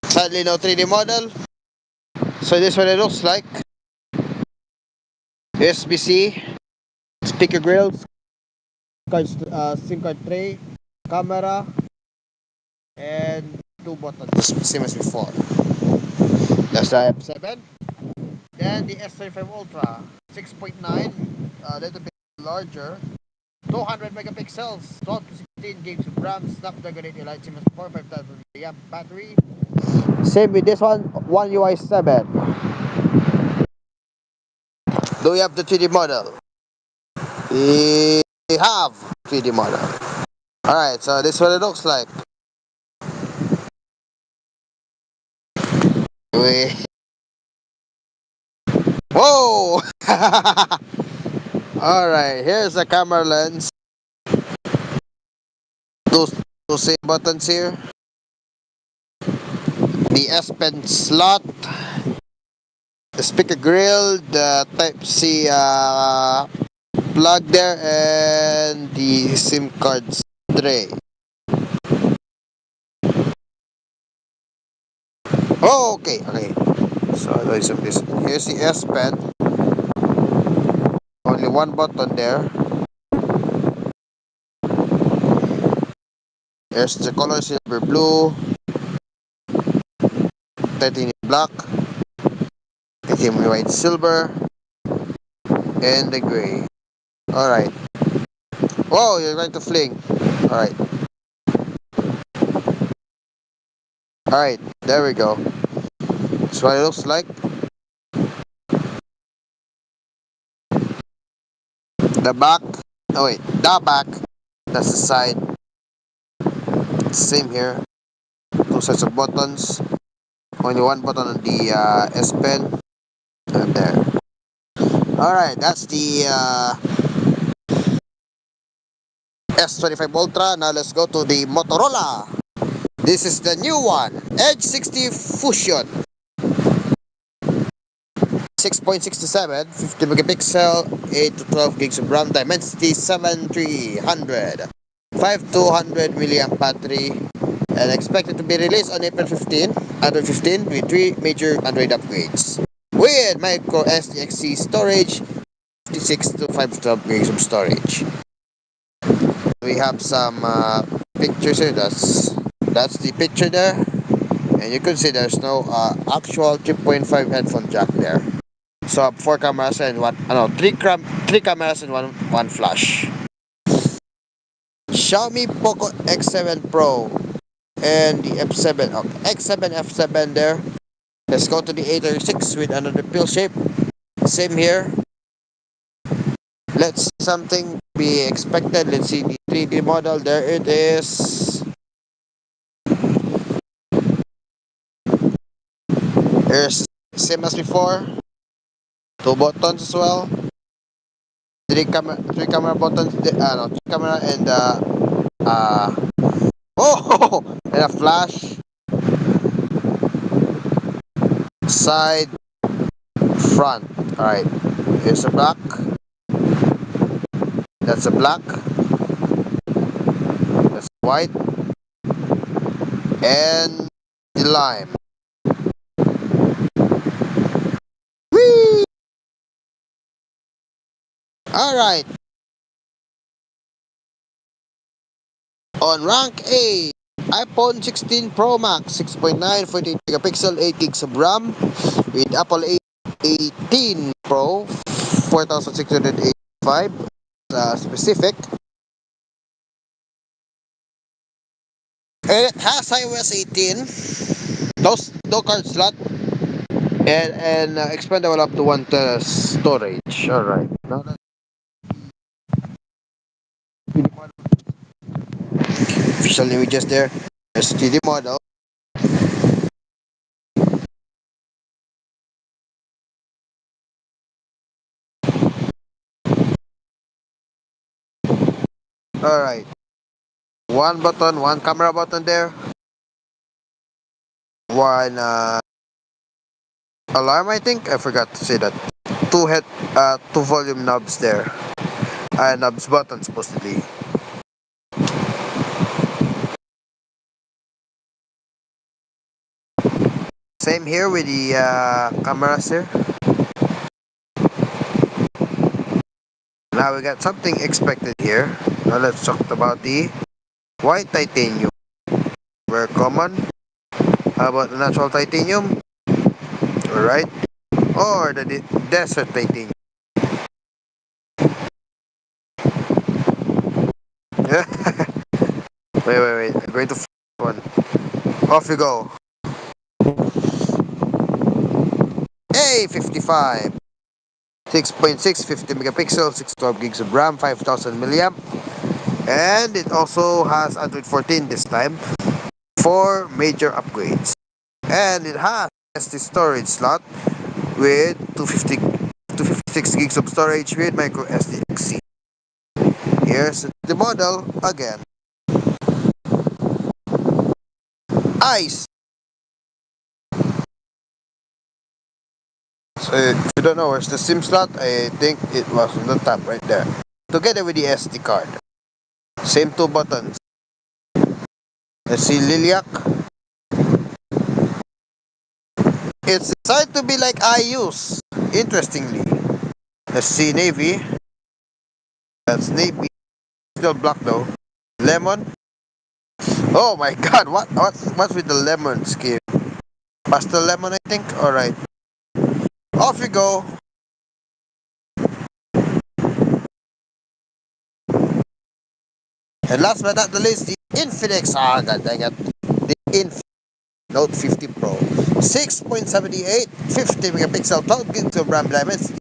Sadly, no 3D model. So this is what it looks like. USB-C, speaker grills, SIM card tray, camera, and 2 buttons, same as before. That's the F7. Then the S35 Ultra, 6.9, a little bit larger, 200 megapixels, 12 to 16 gigs of RAM, Snapdragon 8 Elite, same as before, 5000 mAh battery. Same with this one, One UI 7. Do we have the 3D model? We have 3D model. Alright, so this is what it looks like. Whoa! Alright, here's the camera lens. Two same buttons here. The S Pen slot. The speaker grill, the Type-C plug there, and the SIM card tray. Oh, okay. So here's the S Pen. Only one button there. There's the color silver blue, titanium black, titanium white silver, and the gray. Alright. Whoa, you're going to fling. Alright. Alright, there we go. That's what it looks like. The back. Oh wait, the back. That's the side. Same here. Two sets of buttons. Only one button on the S Pen. And there. Alright, that's the S25 Ultra. Now let's go to the Motorola. This is the new one, Edge 60 Fusion. 6.67, 50 megapixel, 8 to 12 gigs of RAM, Dimensity 7300, 5200 milliamp battery, and expected to be released on April 15, Android 15 with 3 major Android upgrades. With micro SDXC storage, 56 to 512 gigs of storage. We have some pictures here. That's the picture there, and you can see there's no actual 3.5 headphone jack there. So 4 cameras and three cameras and one flash. Xiaomi Poco X7 Pro and the F7 X7 F7 there. Let's go to the 836 with another pill shape. Same here. Let's see something be expected. Let's see the 3D model. There it is. Here's same as before. 2 buttons as well. 3 camera buttons. 3 camera and and a flash. Side, front. Alright. Here's a black. That's a black. That's white. And the lime. Whee! Alright. On rank A, iPhone 16 Pro Max 6.9, 48 megapixel, 8 gigs of RAM with Apple 18 Pro 4685 specific. And it has iOS 18, no card slot, and expandable up to 1 tera storage. Alright. Now that's official images there. There's 3D model. Alright. One camera button there. One alarm, I think. I forgot to say that. Two volume knobs there. Knobs button supposedly. Same here with the cameras here. Now we got something expected here. Now let's talk about the white titanium. Very common. How about the natural titanium? Alright. Or the desert titanium. wait. I'm going to one. Off you go. A55. 6.6, 50 megapixel, 612 gigs of RAM, 5000 milliamp. And it also has Android 14 this time. 4 major upgrades. And it has SD storage slot with 256 gigs of storage with micro SDXC. Here's the model again. Ice. So if you don't know where's the SIM slot, I think it was on the top right there. Together with the SD card. Same 2 buttons. Let's see Lilac. It's designed to be like I use. Interestingly. Let's see Navy. That's Navy. Still black though. Lemon. Oh my god, what's with the lemon scheme? Pastel lemon, I think? Alright. Off you go. And last but not the least, the Infinix. God dang it. The Infinix Note 50 Pro. 6.78, 50 megapixel, 12 gigs of RAM, Dimensity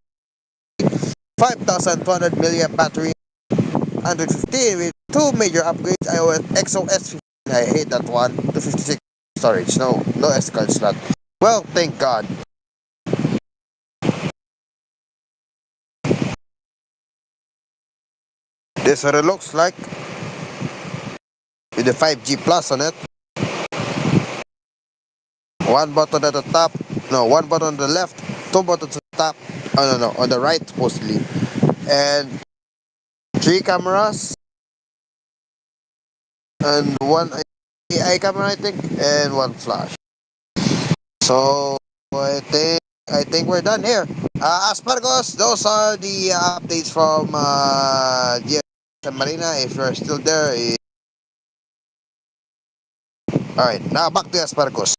5200 milliamp battery, Android 15 with 2 major upgrades, iOS XOS 15. I hate that one. 256 storage. No SD card slot. Well, thank God. This is what it looks like. with the 5G plus on it. One button at the top, no, one button on the left, two buttons at the top, oh no, on the right supposedly, and three cameras, and one AI camera I think, and one flash. So I think we're done here. Aspargos, those are the updates from GM Marina. If you're still there, all right. Now back to Aspargos.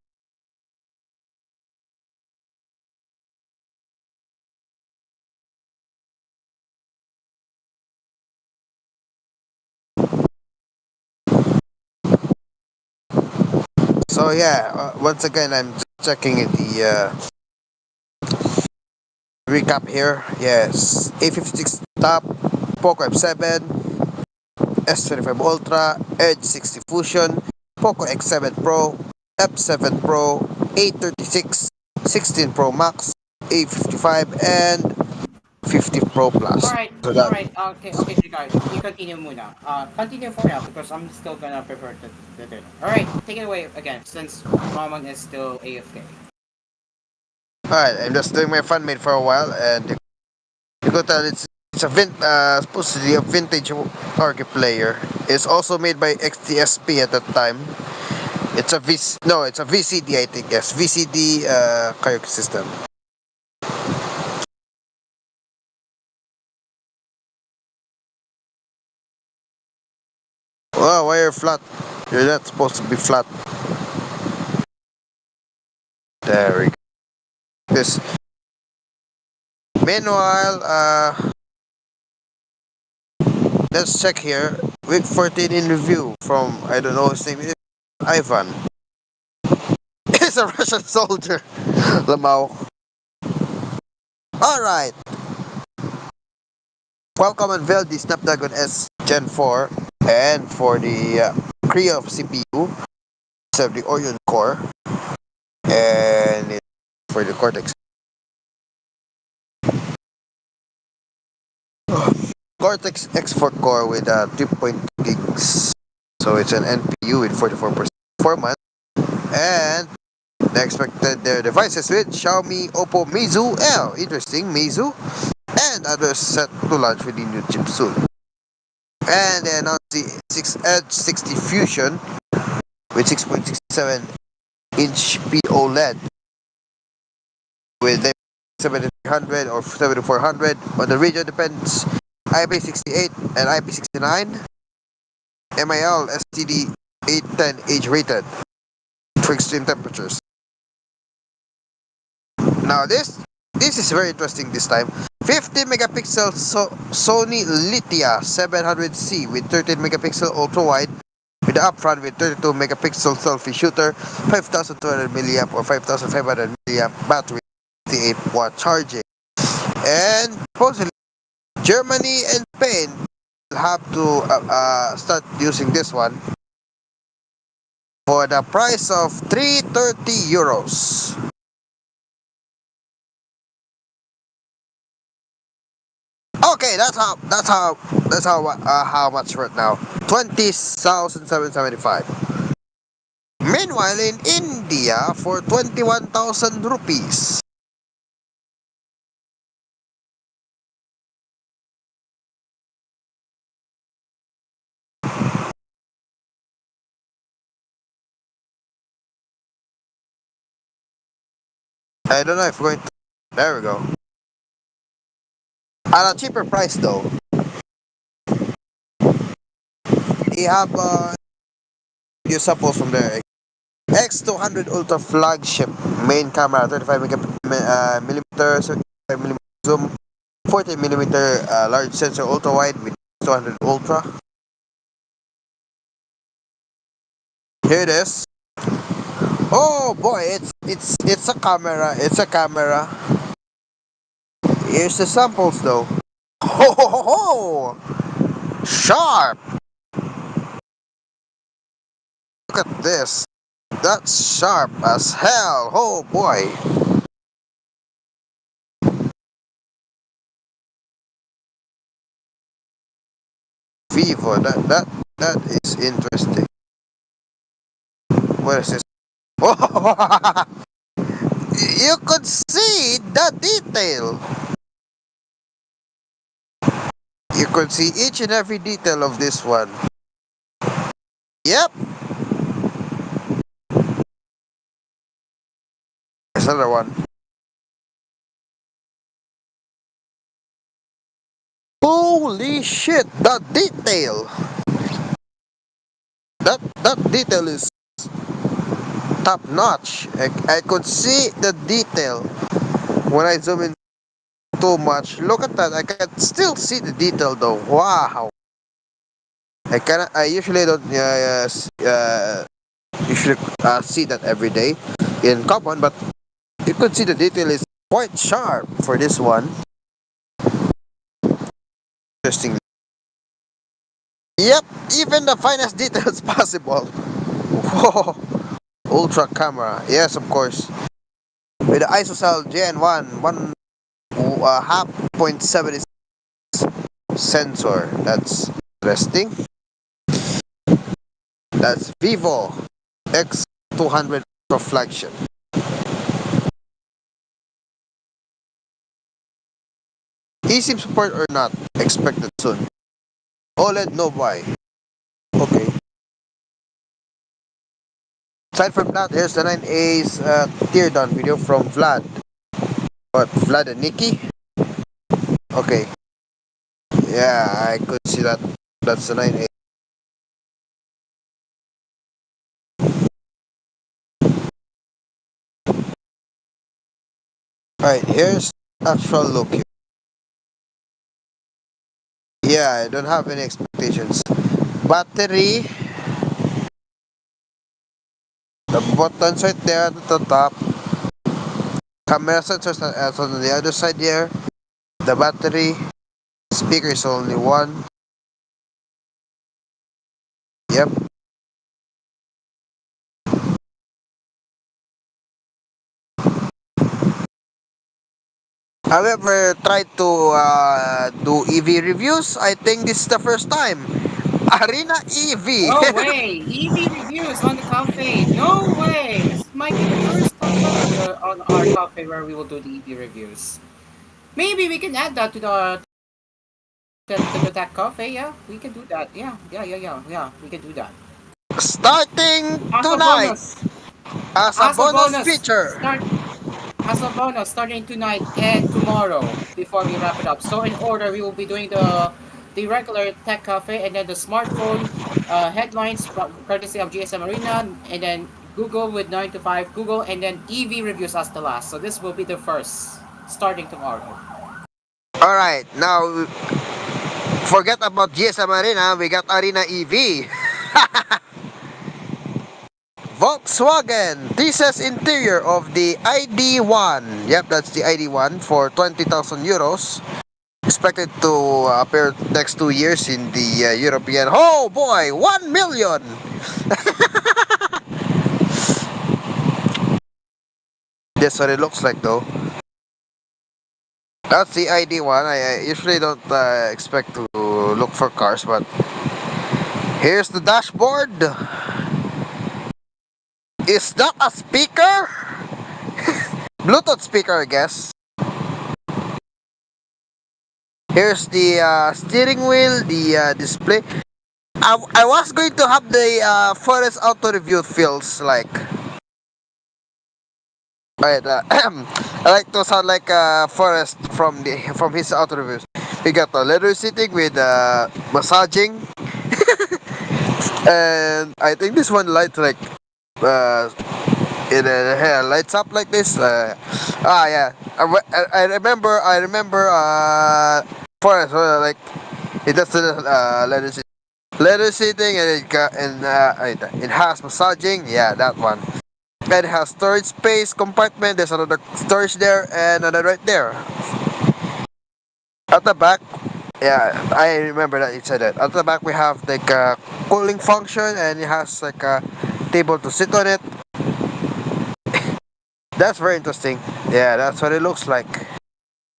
So yeah, once again, I'm just checking the recap here. Yes, A56 top, Poco F7, S25 Ultra, Edge 60 Fusion, Poco X7 Pro, F7 Pro, A36, 16 Pro Max, A55, and 50 Pro Plus. So All that. right. Okay, Chigar. You continue muna. Continue for now because I'm still gonna prepare the dinner. All right, take it away again since Maman is still AFK. Alright, I'm just doing my fan made for a while, and you could tell it's supposedly a vintage arcade player. It's also made by XTSP at that time. It's a VCD I think, yes, VCD karaoke system. Wow, why you're flat? You're not supposed to be flat. There we go. This. Meanwhile, let's check here. Week 14 in review from, I don't know his name is Ivan. He's a Russian soldier. Lamau. Alright. Qualcomm unveiled the Snapdragon S Gen 4, and for the Creo CPU, it's the Orion core, and for the Cortex X4 core with 3.2 gigs. So it's an NPU with 44% performance, and they expected their devices with Xiaomi, Oppo, Meizu, interesting, Meizu, and others set to launch with the new chip soon. And they announced the Edge 60 Fusion with 6.67-inch POLED with 7300 or 7400 on the region depends, IP68 and IP69, MIL STD 810 age rated for extreme temperatures. Now this is very interesting this time. 50 megapixel Sony Lithia 700C with 13 megapixel ultra wide with the upfront with 32 megapixel selfie shooter, 5200 milliamp or 5500 milliamp battery, 58-watt charging. And supposedly Germany and Spain will have to start using this one for the price of 330 euros. Okay, how much right now? 20,775. Meanwhile, in India, for 21,000 rupees. I don't know if we're going to. There we go. At a cheaper price though. You have you suppose from there. X200 Ultra flagship main camera, 35 millimeter, 75 millimeter zoom, 40 millimeter large sensor ultra wide with 200 Ultra. Here it is. Oh boy, it's a camera. It's a camera. Here's the samples though. Ho ho ho ho! Sharp! Look at this. That's sharp as hell. Oh boy. Vivo. That is interesting. What is this? Oh, you could see the detail. You could see each and every detail of this one. Yep. There's another one. Holy shit, the detail. That detail is top notch. I could see the detail when I zoom in too much. Look at that. I can still see the detail though. Wow. I usually don't usually see that every day in Carbon, but you could see the detail is quite sharp for this one. Interesting. Yep, even the finest details possible. Whoa, ultra camera. Yes, of course. With the ISOCELL GN1, half 0.7 sensor. That's interesting. That's Vivo X200 Pro flagship. eSIM support or not? Expected soon. OLED, no buy. Okay. Aside from that, here's the 9A's teardown video from Vlad. What, Vlad and Nikki? Okay. Yeah, I could see that. That's the 9A. Alright, here's actual look here. Yeah, I don't have any expectations. Battery. The buttons right there at the top. Camera sensors on the other side here. The battery. Speaker is only one. Yep. Have you ever tried to do EV reviews? I think this is the first time. Arena EV. No way! EV reviews on the cafe. No way! This might be the first time on our cafe where we will do the EV reviews. Maybe we can add that to the tech cafe. Yeah, we can do that. Yeah. We can do that. Starting As a tonight bonus, as a as a bonus bonus, feature. as a bonus, starting tonight and tomorrow before we wrap it up. So in order, we will be doing the regular tech cafe and then the smartphone headlines courtesy of GSM Arena, and then Google with 9 to 5 Google, and then EV reviews as the last. So this will be the first starting tomorrow. Alright, now forget about GSM Arena, we got Arena EV. Volkswagen teases interior of the ID1. Yep, that's the ID1 for 20,000 euros. Expected to appear next 2 years in the European. Oh boy, 1 million! That's what it looks like though. That's the ID1. I usually don't expect to look for cars, but here's the dashboard. Is that a speaker? Bluetooth speaker, I guess. Here's the steering wheel, the display. I was going to have the Forest Auto Review feels like. Right, I like to sound like Forest from his auto reviews. We got the leather seating with massaging, and I think this one lights like it lights up like this. Yeah, I remember Forest like it does the leather seating, and it has massaging. Yeah, that one. And it has storage space compartment. There's another storage there and another right there. At the back, yeah, I remember that it said that. At the back we have like a cooling function, and it has like a table to sit on it. That's very interesting. Yeah, that's what it looks like.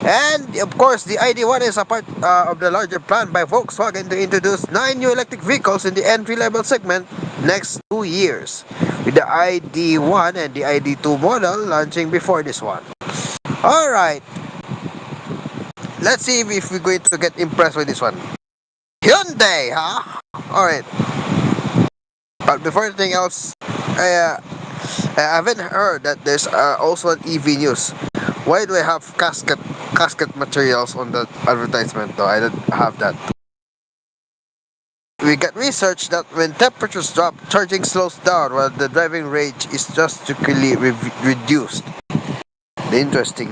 And of course, the ID1 is a part of the larger plan by Volkswagen to introduce 9 new electric vehicles in the entry-level segment next 2 years, with the ID1 and the ID2 model launching before this one. Alright, let's see if we're going to get impressed with this one. Hyundai, huh? Alright, but before anything else, I haven't heard that there's also an EV news. Why do I have casket materials on the advertisement though? I don't have that. We got research that when temperatures drop, charging slows down while the driving range is drastically reduced. Interesting.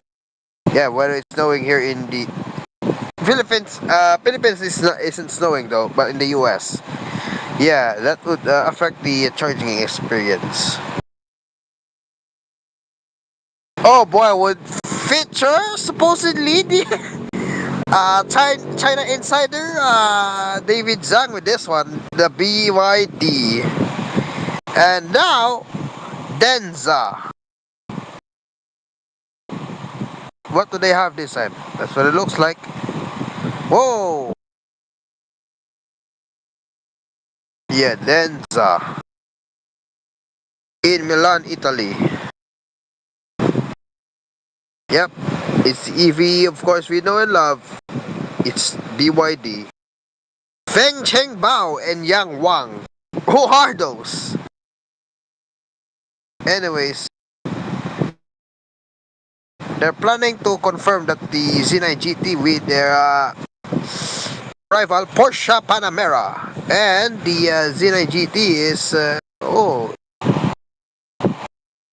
Yeah, whether it's snowing here in the Philippines, Philippines isn't snowing though, but in the US, yeah, that would affect the charging experience. Oh boy, would feature supposedly the China insider David Zhang with this one, the BYD, and now Denza. What do they have this time? That's what it looks like. Whoa! Yeah, Denza in Milan, Italy. Yep, it's EV, of course, we know and love. It's BYD. Feng Cheng Bao and Yang Wang. Who are those? Anyways, they're planning to confirm that the Z9 GT with their rival Porsche Panamera, and the Z9 GT is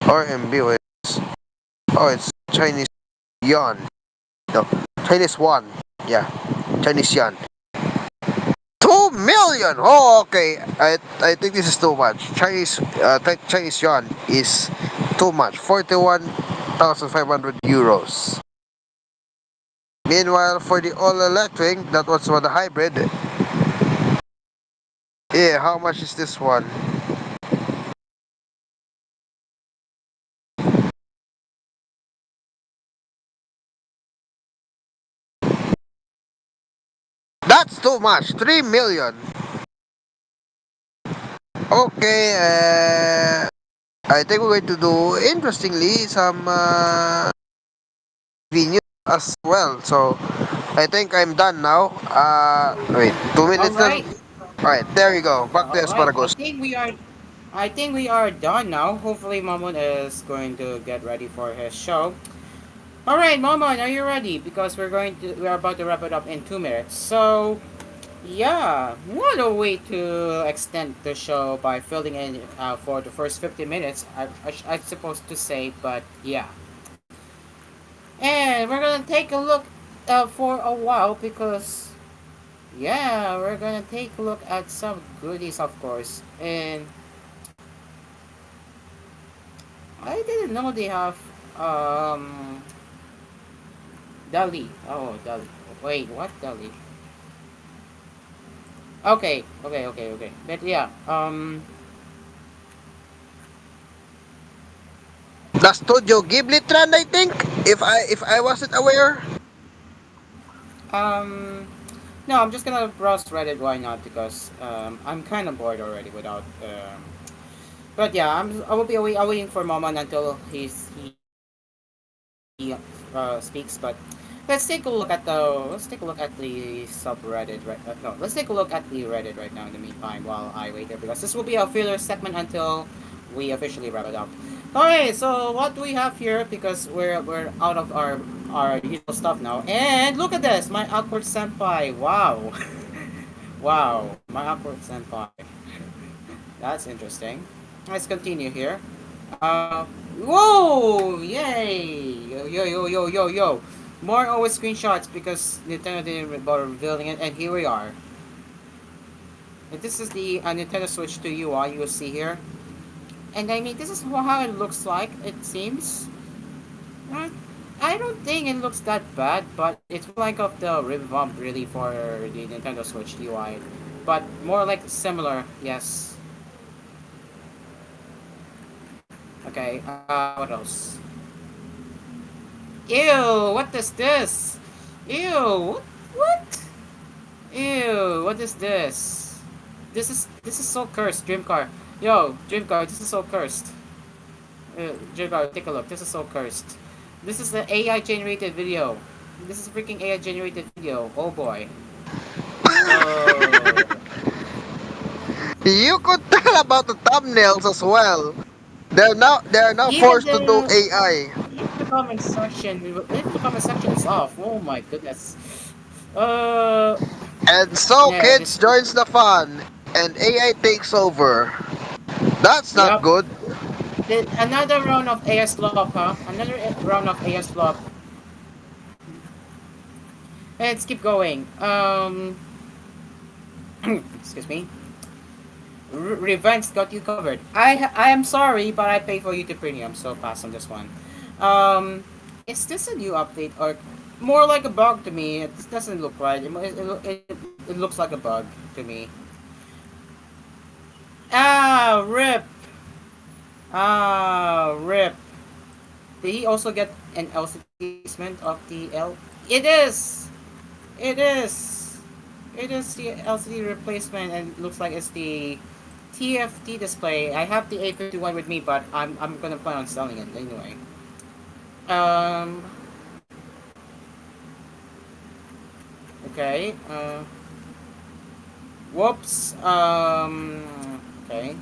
RMB. It's Chinese yuan. No, Chinese yuan. Yeah, Chinese yuan. 2 million. Oh, okay. I think this is too much. Chinese yuan is too much. 41,500 euros. Meanwhile, for the all-electric, that was for the hybrid. Yeah, how much is this one? That's too much. 3 million. Okay, I think we're going to do, interestingly, some news as well. So, I think I'm done now. Wait, 2 minutes All na. right. Alright, there you go. Back to All right. Asparagus. I think we are done now. Hopefully, Momon is going to get ready for his show. All right, Momon, are you ready? Because we are about to wrap it up in 2 minutes. So, yeah, what a way to extend the show by filling in for the first 50 minutes. I'm supposed to say, but yeah. And we're gonna take a look for a while because yeah, we're gonna take a look at some goodies, of course. And I didn't know they have um Dali. Oh, Dali. Wait, what Dali? Okay. But yeah, The Studio Ghibli trend, I think. If I wasn't aware. um, no, I'm just gonna browse Reddit. Why not? Because I'm kind of bored already without. But yeah, I will be waiting for Moman until he speaks. But let's take a look at the subreddit right. No, let's take a look at the Reddit right now in the meantime while I wait there because this will be a filler segment until we officially wrap it up. Alright, so what do we have here? Because we're out of our usual stuff now. And look at this, my awkward senpai. Wow. Wow, my awkward senpai. That's interesting. Let's continue here. Whoa! Yay! Yo. More always screenshots because Nintendo didn't bother revealing it, and here we are. And this is the Nintendo Switch 2 UI you will see here. And I mean, this is how it looks like, it seems. Right? I don't think it looks that bad, but it's more like of the revamp really for the Nintendo Switch UI. But more like similar, yes. Okay, what else? Ew, what is this? Ew, what? Ew, what is this? This is so cursed, Dream Car. Yo, Dreamcar, this is so cursed. Dreamcar, take a look. This is so cursed. This is the AI generated video. This is freaking AI generated video. Oh boy. Oh. You could tell about the thumbnails as well. They're now Even forced to do the AI. even the comment section, even the comment section is off. Oh my goodness. Uh, And so yeah, kids this. joins the fun and AI takes over. That's not Yep. good. Another round of AS flop, huh? Another round of AS flop. Let's keep going. Excuse me. Revenge got you covered. I am sorry, but I pay for YouTube Premium, so pass on this one. Is this a new update or more like a bug to me? It doesn't look right. It looks like a bug to me. Ah, rip. Ah, rip. Did he also get an LCD replacement of the L? It is. It is. It is the LCD replacement, and it looks like it's the TFT display. I have the A51 with me, but I'm gonna plan on selling it anyway. Um. Okay. Whoops. Okay.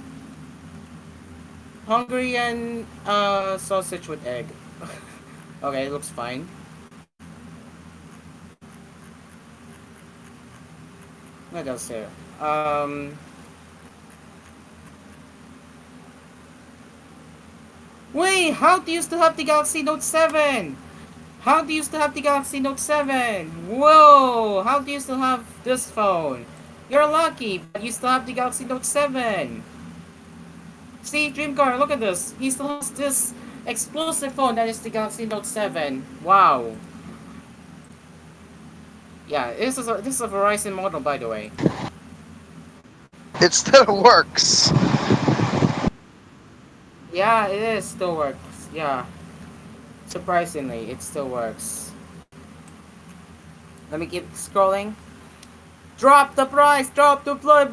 Hungarian sausage with egg. Okay, looks fine. What else here? Wait, how do you still have the Galaxy Note 7? How do you still have the Galaxy Note 7? Whoa! How do you still have this phone? You're lucky, but you still have the Galaxy Note 7. See, Dreamcar, look at this. He still has this explosive phone that is the Galaxy Note 7. Wow. Yeah, this is a Verizon model, by the way. It still works. Yeah, it is. Still works. Yeah. Surprisingly, it still works. Let me keep scrolling. Drop the price! Drop the price!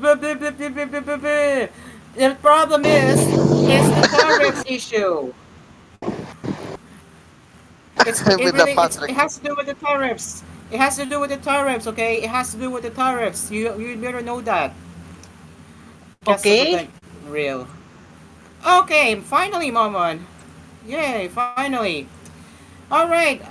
The problem is the tariffs issue. With the Patrick. It has to do with the tariffs. It has to do with the tariffs, okay? It has to do with the tariffs. You better know that. Guess the Okay. protect real. Okay, finally, Momon. Yay, finally. All right,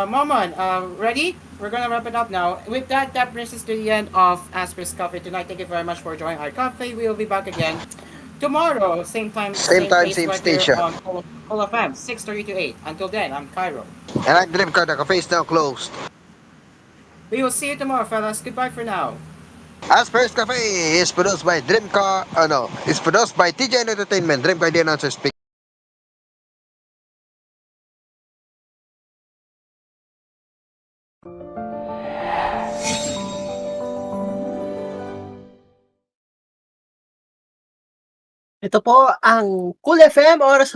Momon, ready? We're gonna wrap it up now. With that, that brings us to the end of Asphere's Cafe tonight. Thank you very much for joining our cafe. We will be back again tomorrow, same time, Same same time, place, same right here station. on Full FM, 6:30 to 8. Until then, I'm Cairo. And I'm Dream Car, the cafe is now closed. We will see you tomorrow, fellas. Goodbye for now. Asphere's Cafe is produced by Dreamcar, no, it's produced by TJN Entertainment. Dreamcar, the announcer, speaking. Ito po ang Cool FM oras